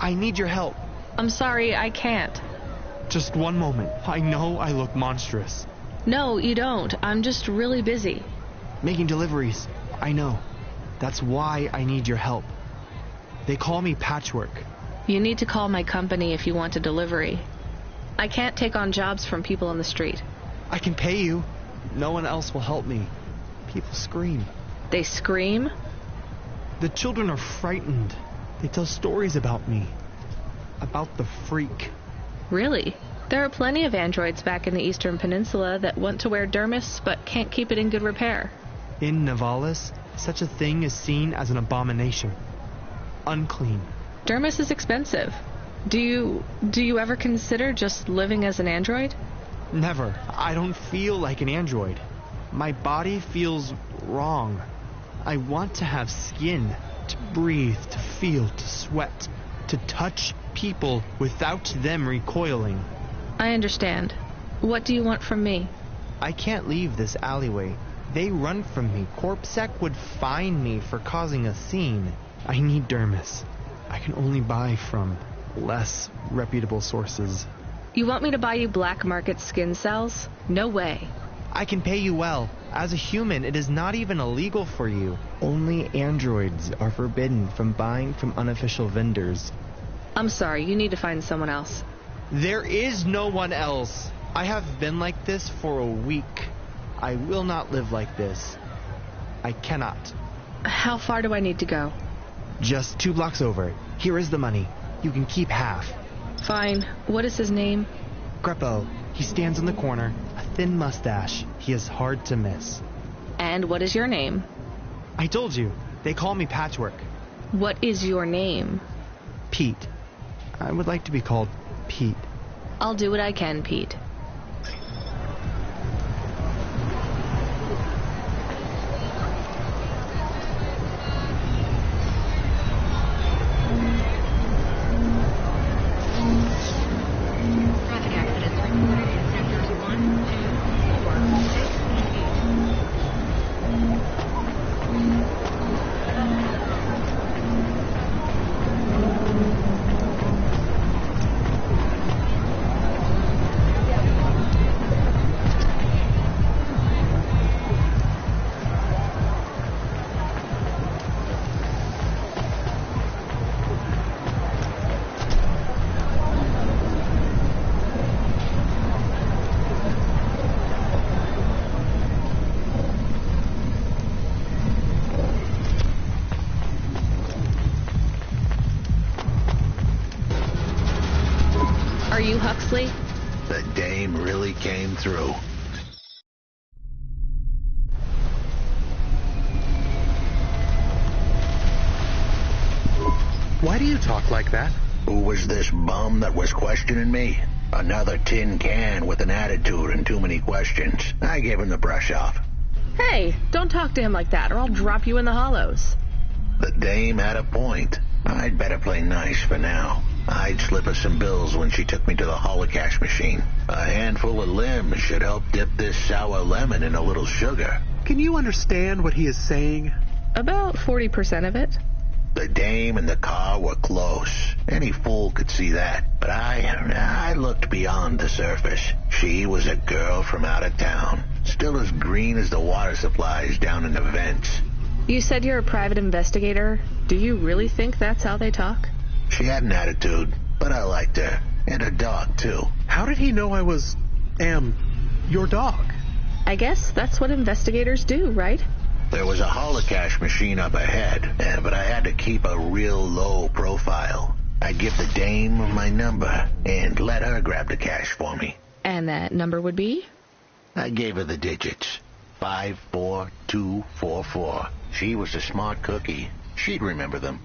I need your help. I'm sorry, I can't. Just one moment. I know I look monstrous. No, you don't. I'm just really busy. Making deliveries. I know. That's why I need your help. They call me Patchwork. You need to call my company if you want a delivery. I can't take on jobs from people on the street. I can pay you. No one else will help me. People scream. They scream? The children are frightened. They tell stories about me. About the freak. Really? There are plenty of androids back in the Eastern Peninsula that want to wear dermis but can't keep it in good repair. In Navalis, such a thing is seen as an abomination. Unclean. Dermis is expensive. Do you ever consider just living as an android? Never. I don't feel like an android. My body feels wrong. I want to have skin, to breathe, to feel, to sweat, to touch people without them recoiling. I understand. What do you want from me? I can't leave this alleyway. They run from me. CorpSec would fine me for causing a scene. I need dermis. I can only buy from less reputable sources. You want me to buy you black market skin cells? No way. I can pay you well. As a human, it is not even illegal for you. Only androids are forbidden from buying from unofficial vendors. I'm sorry, you need to find someone else. There is no one else. I have been like this for a week. I will not live like this. I cannot. How far do I need to go? Just 2 blocks over. Here is the money. You can keep half. Fine. What is his name? Greppo. He stands in the corner. A thin mustache. He is hard to miss. And what is your name? I told you. They call me Patchwork. What is your name? Pete. I would like to be called Pete. I'll do what I can, Pete. Are you Huxley? The dame really came through. Why do you talk like that? Who was this bum that was questioning me? Another tin can with an attitude and too many questions. I gave him the brush off. Hey, don't talk to him like that or I'll drop you in the hollows. The dame had a point. I'd better play nice for now. I'd slip her some bills when she took me to the holocaust machine. A handful of limbs should help dip this sour lemon in a little sugar. Can you understand what he is saying? About 40% of it. The dame and the car were close. Any fool could see that. But I looked beyond the surface. She was a girl from out of town. Still as green as the water supplies down in the vents. You said you're a private investigator. Do you really think that's how they talk? She had an attitude, but I liked her. And her dog, too. How did he know I was, your dog? I guess that's what investigators do, right? There was a holocaust machine up ahead, but I had to keep a real low profile. I'd give the dame my number and let her grab the cash for me. And that number would be? I gave her the digits. 54244. She was a smart cookie. She'd remember them.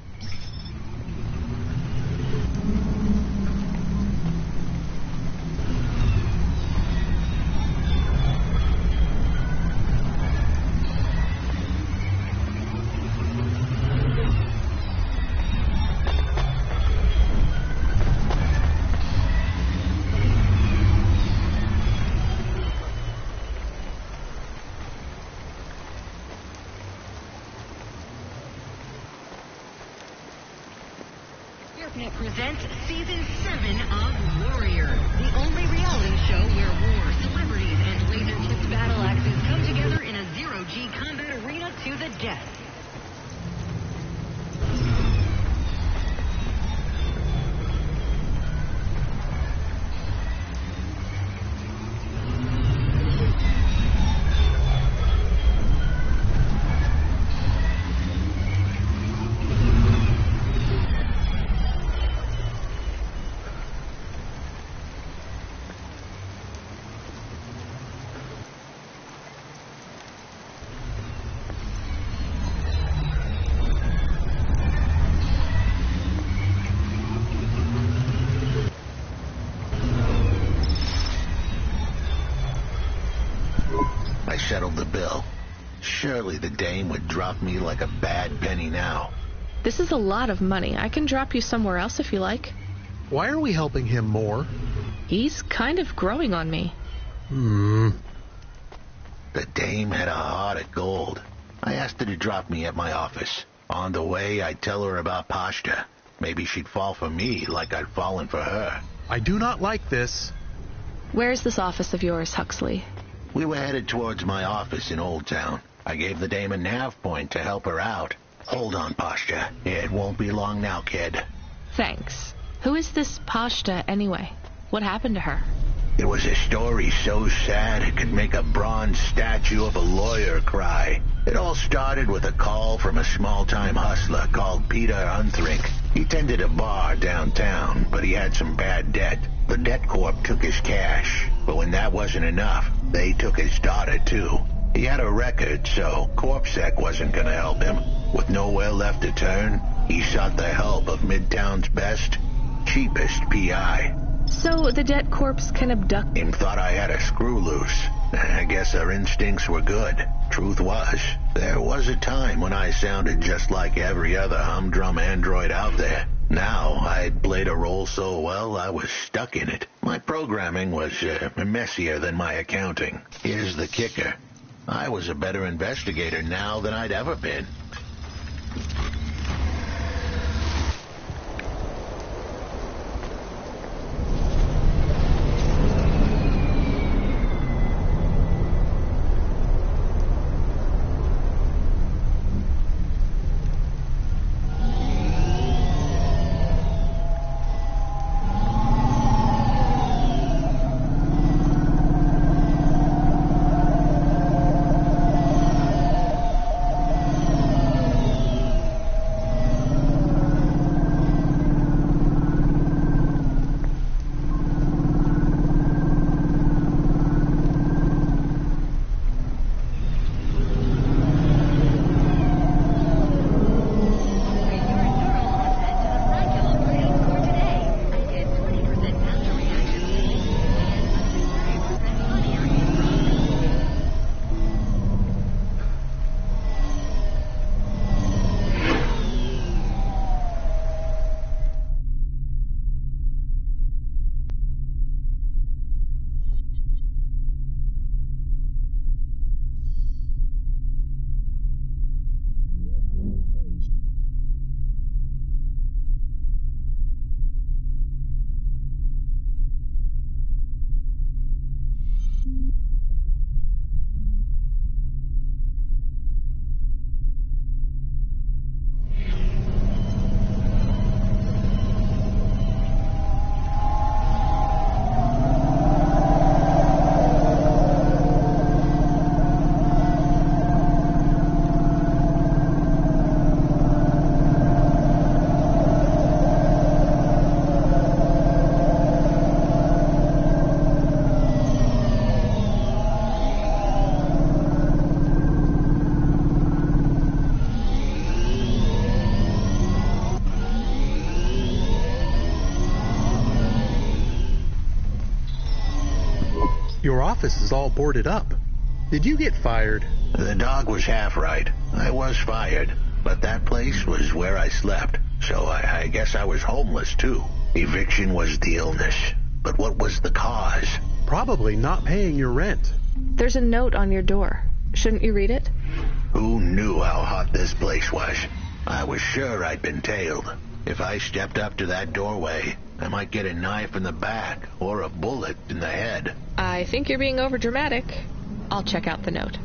settled the bill. Surely the dame would drop me like a bad penny now. This is a lot of money. I can drop you somewhere else if you like. Why are we helping him more? He's kind of growing on me. The dame had a heart of gold. I asked her to drop me at my office. On the way, I'd tell her about Pashta. Maybe she'd fall for me like I'd fallen for her. I do not like this. Where's this office of yours, Huxley? We were headed towards my office in Old Town. I gave the dame a nav point to help her out. Hold on, Pashta. It won't be long now, kid. Thanks. Who is this Pashta, anyway? What happened to her? It was a story so sad it could make a bronze statue of a lawyer cry. It all started with a call from a small-time hustler called Peter Unthrink. He tended a bar downtown, but he had some bad debt. The debt corp took his cash, but when that wasn't enough, they took his daughter, too. He had a record, so CorpSec wasn't going to help him. With nowhere left to turn, he sought the help of Midtown's best, cheapest PI. So the debt corpse can abduct... Him thought I had a screw loose. I guess our instincts were good. Truth was, there was a time when I sounded just like every other humdrum android out there. Now, I'd played a role so well, I was stuck in it. My programming was messier than my accounting. Here's the kicker. I was a better investigator now than I'd ever been. Your office is all boarded up. Did you get fired? The dog was half right. I was fired, but that place was where I slept, so I guess I was homeless, too. Eviction was the illness, but what was the cause? Probably not paying your rent. There's a note on your door. Shouldn't you read it? Who knew how hot this place was? I was sure I'd been tailed. If I stepped up to that doorway, I might get a knife in the back or a bullet in the head. I think you're being overdramatic. I'll check out the note.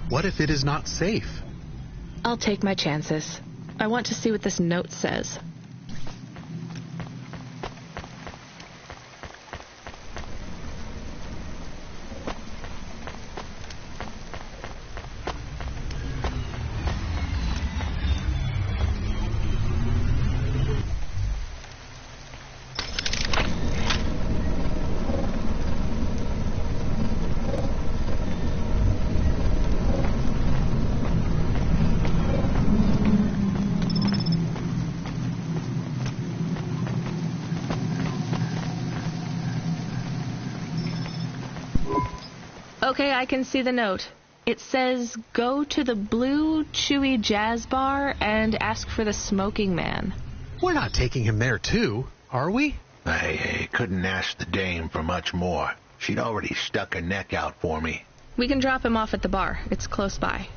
What if it is not safe? I'll take my chances. I want to see what this note says. Okay, I can see the note. It says, go to the Blue Chewy Jazz Bar and ask for the Smoking Man. We're not taking him there, too, are we? I couldn't ask the dame for much more. She'd already stuck her neck out for me. We can drop him off at the bar. It's close by.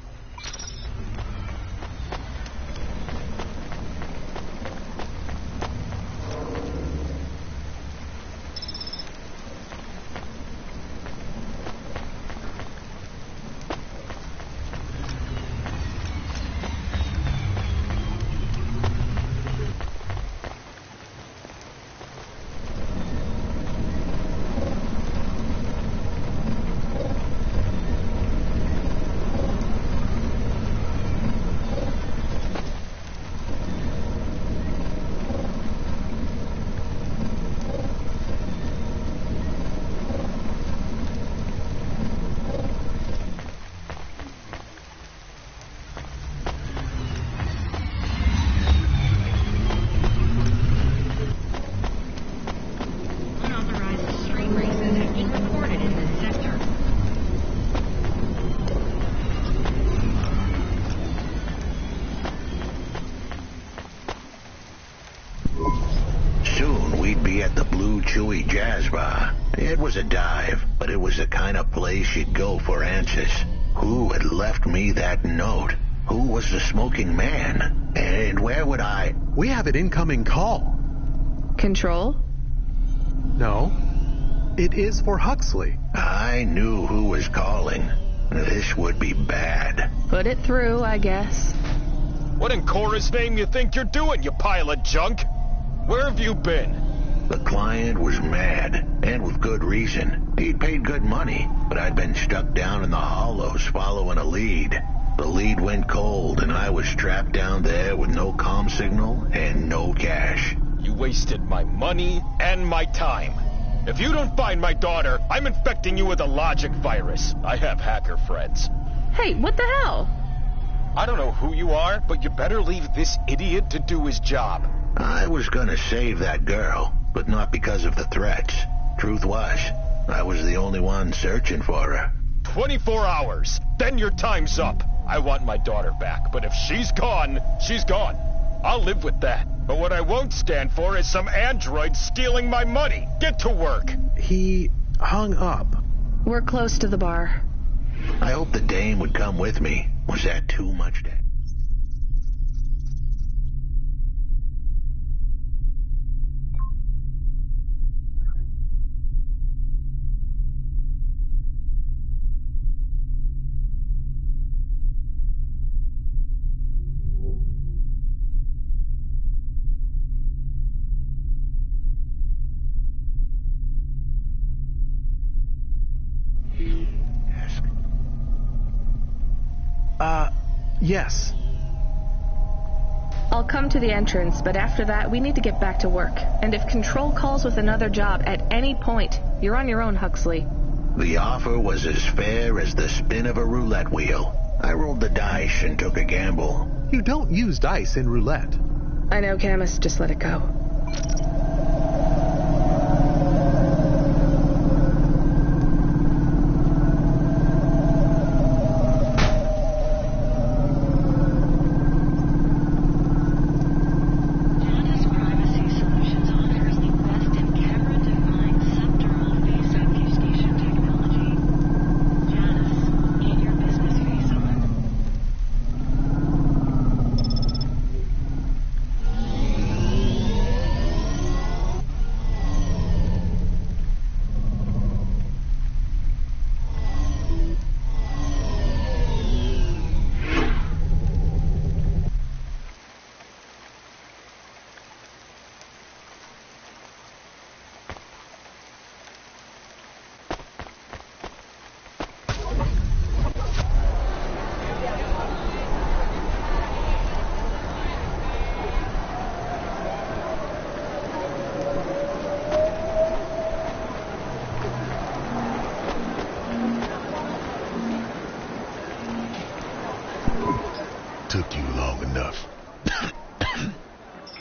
Chewy Jazz Bar. It was a dive, but it was the kind of place you'd go for answers. Who had left me that note? Who was the smoking man? And where would I... We have an incoming call. Control? No. It is for Huxley. I knew who was calling. This would be bad. Put it through, I guess. What in Cora's name you think you're doing, you pile of junk? Where have you been? The client was mad, and with good reason. He'd paid good money, but I'd been stuck down in the hollows following a lead. The lead went cold, and I was trapped down there with no comm signal and no cash. You wasted my money and my time. If you don't find my daughter, I'm infecting you with a logic virus. I have hacker friends. Hey, what the hell? I don't know who you are, but you better leave this idiot to do his job. I was gonna save that girl, but not because of the threats. Truth was, I was the only one searching for her. 24 hours, then your time's up. I want my daughter back, but if she's gone, she's gone. I'll live with that. But what I won't stand for is some android stealing my money. Get to work. He hung up. We're close to the bar. I hoped the dame would come with me. Was that too much to... Yes. I'll come to the entrance, but after that, we need to get back to work. And if Control calls with another job at any point, you're on your own, Huxley. The offer was as fair as the spin of a roulette wheel. I rolled the dice and took a gamble. You don't use dice in roulette. I know, Camus. Just let it go. Took you long enough.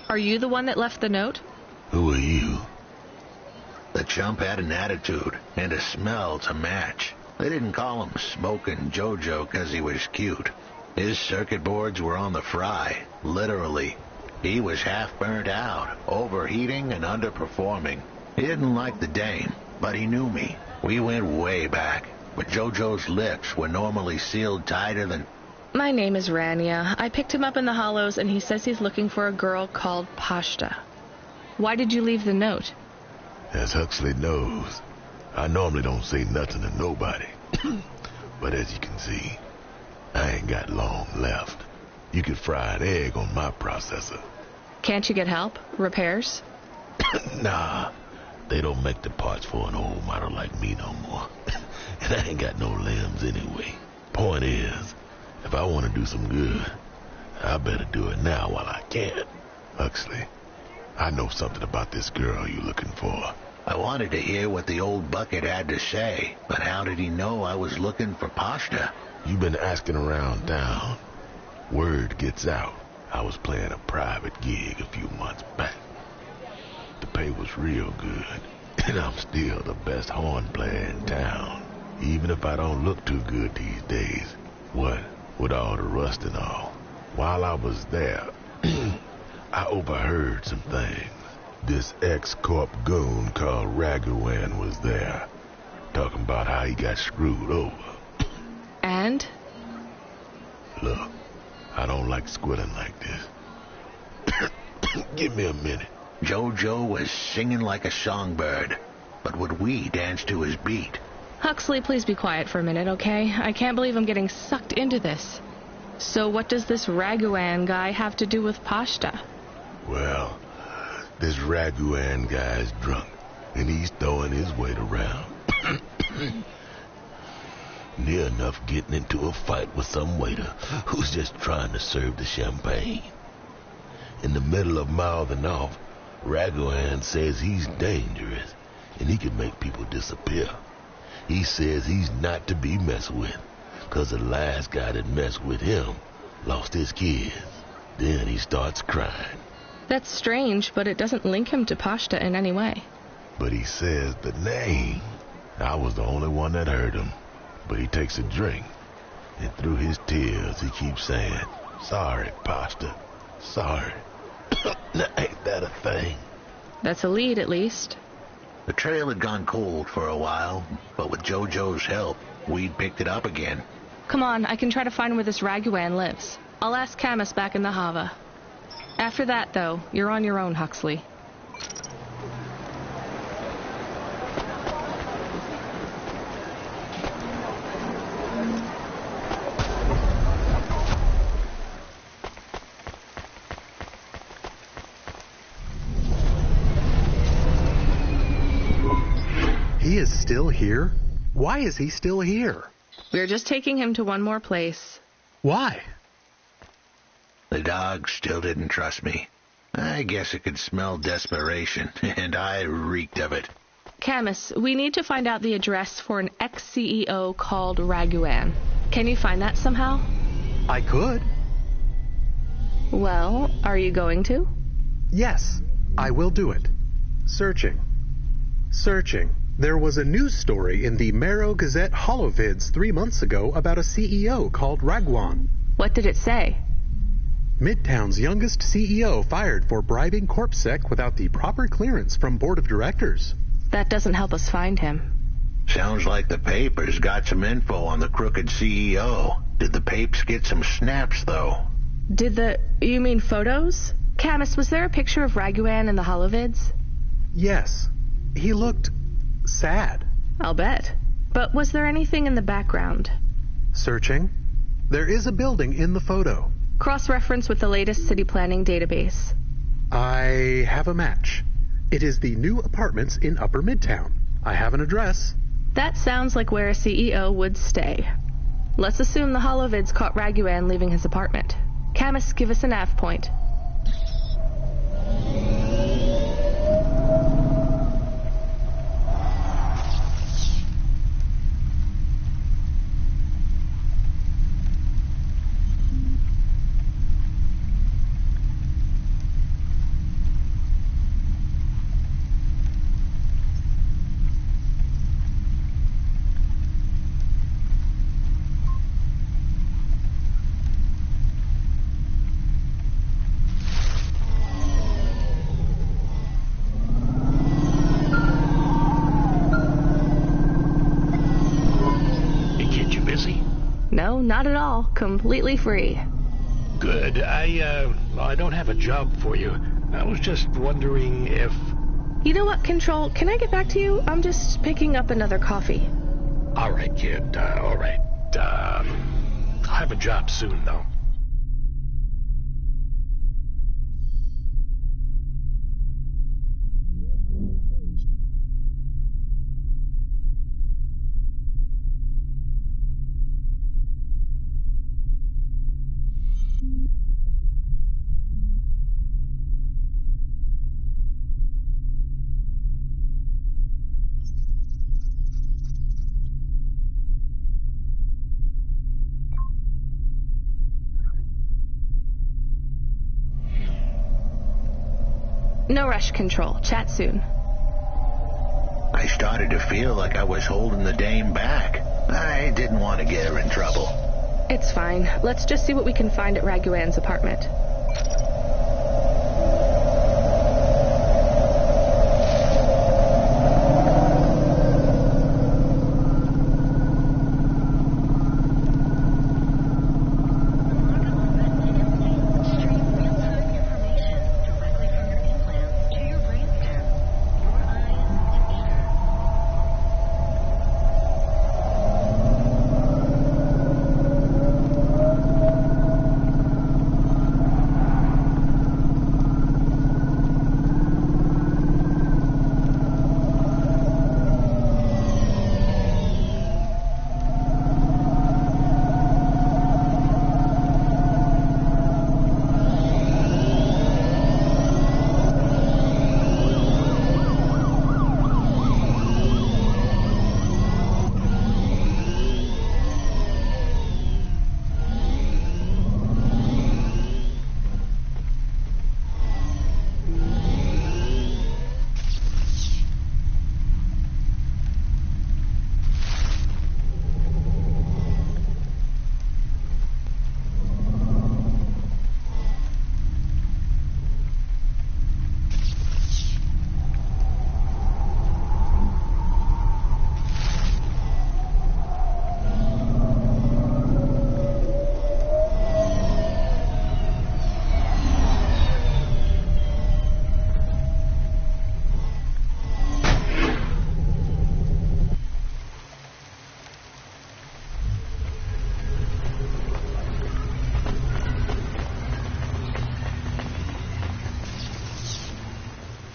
Are you the one that left the note? Who are you? The chump had an attitude and a smell to match. They didn't call him Smoking JoJo 'cause he was cute. His circuit boards were on the fry, literally. He was half burnt out, overheating and underperforming. He didn't like the dame, but he knew me. We went way back, but JoJo's lips were normally sealed tighter than... My name is Rania. I picked him up in the Hollows, and he says he's looking for a girl called Pashta. Why did you leave the note? As Huxley knows, I normally don't say nothing to nobody. But as you can see, I ain't got long left. You could fry an egg on my processor. Can't you get help? Repairs? Nah, they don't make the parts for an old model like me no more. And I ain't got no limbs anyway. Point is, if I want to do some good, I better do it now while I can. Huxley, I know something about this girl you're looking for. I wanted to hear what the old bucket had to say, but how did he know I was looking for Pashta? You've been asking around town. Word gets out. I was playing a private gig a few months back. The pay was real good, and I'm still the best horn player in town, even if I don't look too good these days. What with all the rust and all. While I was there, I overheard some things. This ex-corp goon called Raguan was there, talking about how he got screwed over. And? Look, I don't like squilling like this. Give me a minute. JoJo was singing like a songbird, but would we dance to his beat? Huxley, please be quiet for a minute, okay? I can't believe I'm getting sucked into this. So what does this Raguan guy have to do with Pashta? Well, this Raguan guy's drunk, and he's throwing his weight around. Near enough getting into a fight with some waiter who's just trying to serve the champagne. In the middle of mouthing off, Raguan says he's dangerous, and he can make people disappear. He says he's not to be messed with, 'cause the last guy that messed with him lost his kids. Then he starts crying. That's strange, but it doesn't link him to Pashta in any way. But he says the name. I was the only one that heard him. But he takes a drink, and through his tears he keeps saying, "Sorry, Pashta, sorry." Now, ain't that a thing? That's a lead, at least. The trail had gone cold for a while, but with JoJo's help, we'd picked it up again. Come on, I can try to find where this Raguan lives. I'll ask Camus back in the Hava. After that, though, you're on your own, Huxley. He is still here? Why is he still here? We're just taking him to one more place. Why? The dog still didn't trust me. I guess it could smell desperation, and I reeked of it. Camus, we need to find out the address for an ex-CEO called Raguan. Can you find that somehow? I could. Well, are you going to? Yes, I will do it. Searching. There was a news story in the Marrow Gazette Holovids 3 months ago about a CEO called Raguan. What did it say? Midtown's youngest CEO fired for bribing CorpSec without the proper clearance from board of directors. That doesn't help us find him. Sounds like the papers got some info on the crooked CEO. Did the papes get some snaps, though? You mean photos? Camus, was there a picture of Raguan in the Holovids? Yes. He looked sad. I'll bet. But was there anything in the background? Searching. There is a building in the photo. Cross-reference with the latest city planning database. I have a match. It is the new apartments in Upper Midtown. I have an address. That sounds like where a CEO would stay. Let's assume the Holovids caught Raguan leaving his apartment. Camus, give us a nav point. No, not at all. Completely free. Good. I don't have a job for you. I was just wondering if... You know what, Control? Can I get back to you? I'm just picking up another coffee. All right, kid. All right. I'll have a job soon, though. No rush, Control. Chat soon. I started to feel like I was holding the dame back. I didn't want to get her in trouble. It's fine. Let's just see what we can find at Raguan's apartment.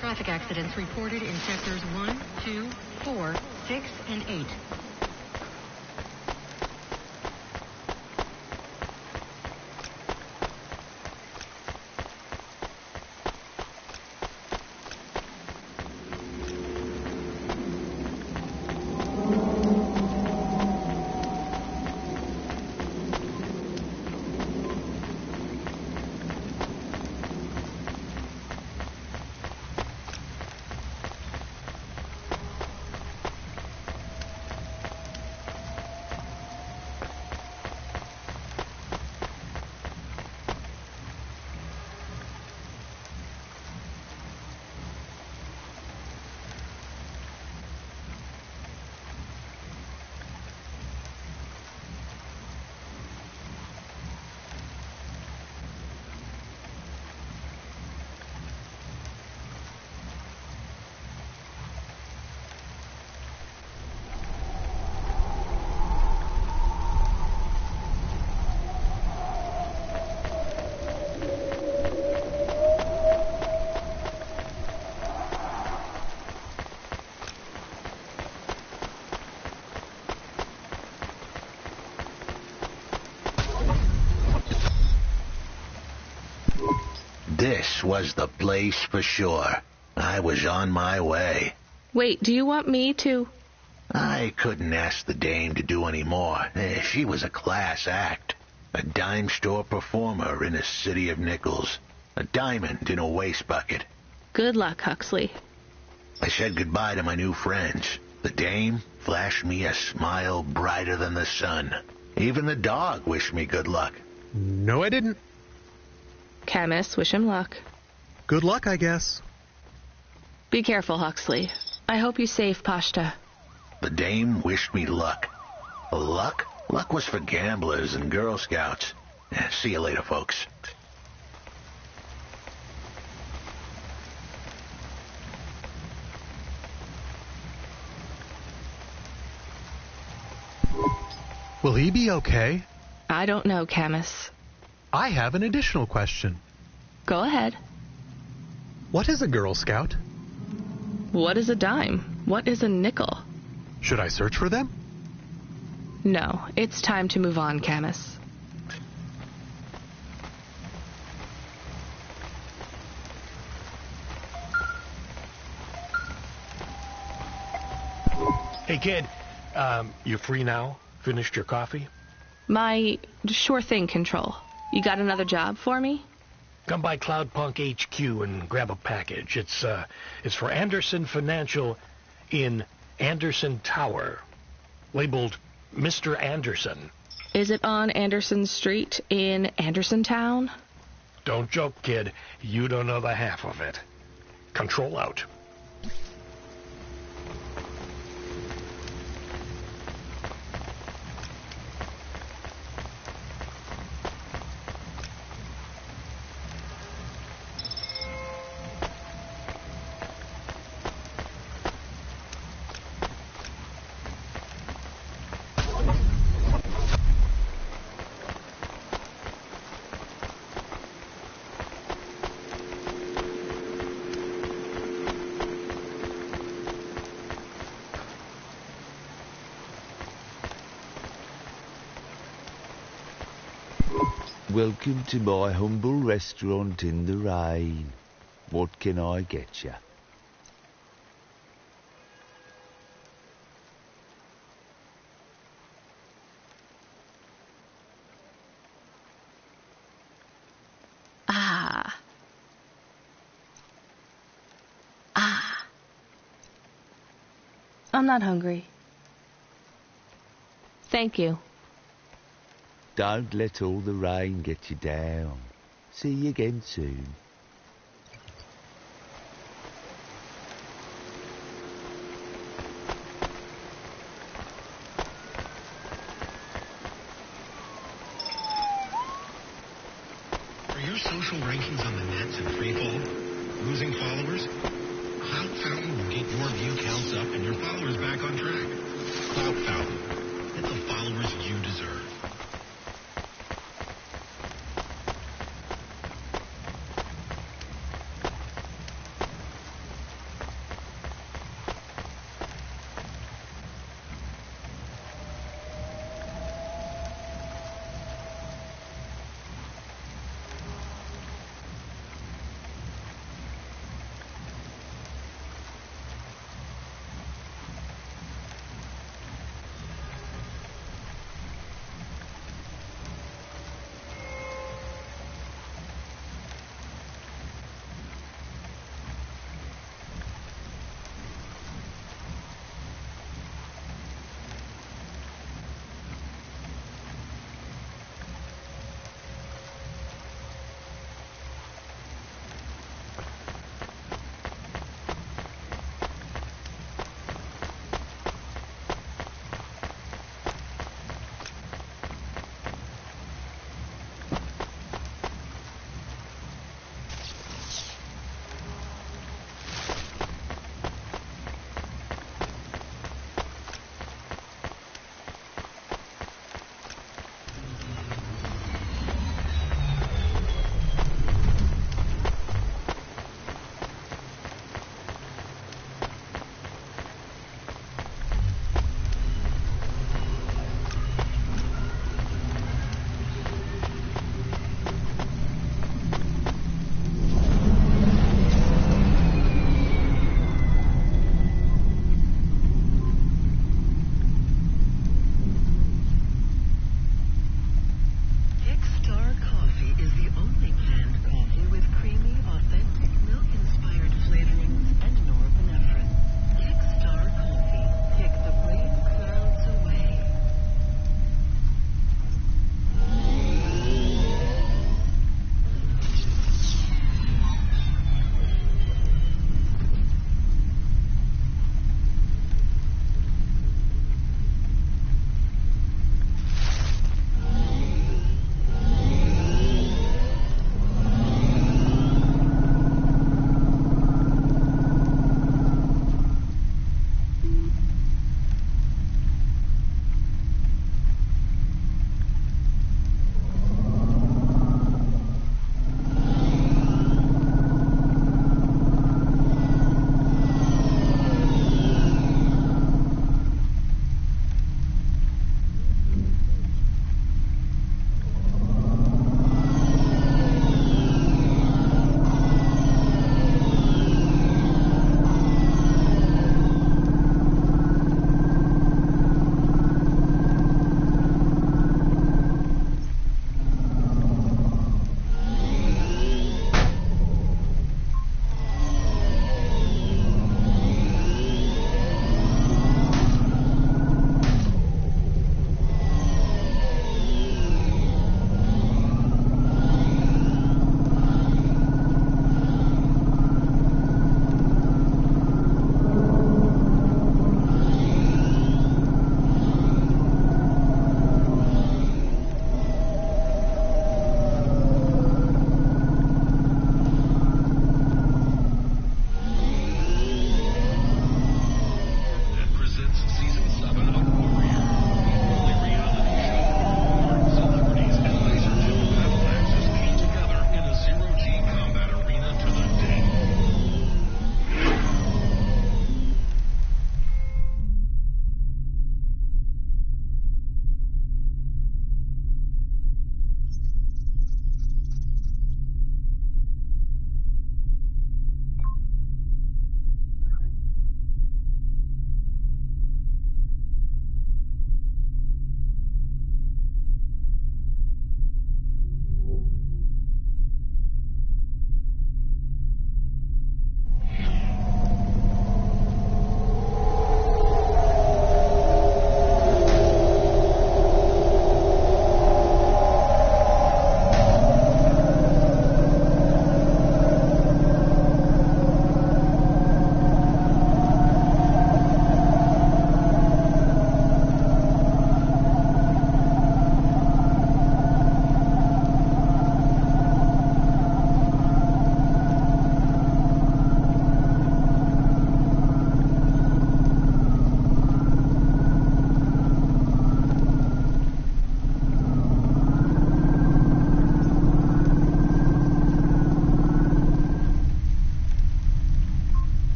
Traffic accidents reported in sectors 1, 2, 4, 6, and 8. This was the place for sure. I was on my way. Wait, do you want me to... I couldn't ask the dame to do any more. She was a class act. A dime store performer in a city of nickels. A diamond in a waste bucket. Good luck, Huxley. I said goodbye to my new friends. The dame flashed me a smile brighter than the sun. Even the dog wished me good luck. No, I didn't. Camus, wish him luck. Good luck, I guess. Be careful, Huxley. I hope you save Pashta. The dame wished me luck. Luck? Luck was for gamblers and Girl Scouts. See you later, folks. Will he be okay? I don't know, Camus. I have an additional question. Go ahead. What is a Girl Scout? What is a dime? What is a nickel? Should I search for them? No, it's time to move on, Camus. Hey, kid, you free now? Finished your coffee? My sure thing control. You got another job for me? Come by Cloudpunk HQ and grab a package. It's for Anderson Financial in Anderson Tower, labeled Mr. Anderson. Is it on Anderson Street in Anderson Town? Don't joke, kid. You don't know the half of it. Control out. Welcome to my humble restaurant in the rain. What can I get you? I'm not hungry. Thank you. Don't let all the rain get you down. See you again soon. Are your social rankings on the nets in free fall? Losing followers? Cloud Fountain will get your view counts up and your followers back on track. Cloud Fountain. Get the followers you deserve.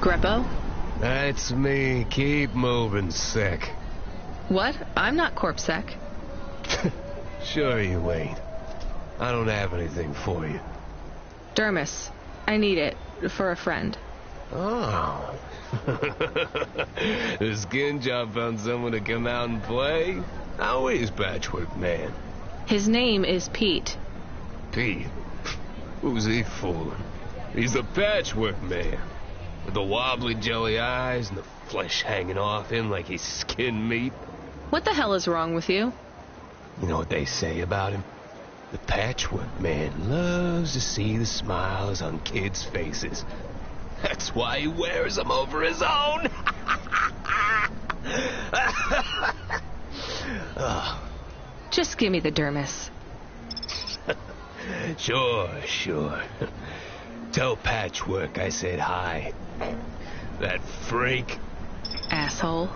Greppo? That's me. Keep moving, Sec. What? I'm not Corpsec. Sure you ain't. I don't have anything for you. Dermis. I need it. For a friend. Oh. The skin job found someone to come out and play? How is Patchwork Man? His name is Pete. Pete? Who's he fooling? He's the Patchwork Man. With the wobbly jelly eyes and the flesh hanging off him like he's skinned meat. What the hell is wrong with you? You know what they say about him? The Patchwork Man loves to see the smiles on kids' faces. That's why he wears them over his own. Oh. Just give me the Dermis. Sure. Tell Patchwork I said hi. That freak. Asshole.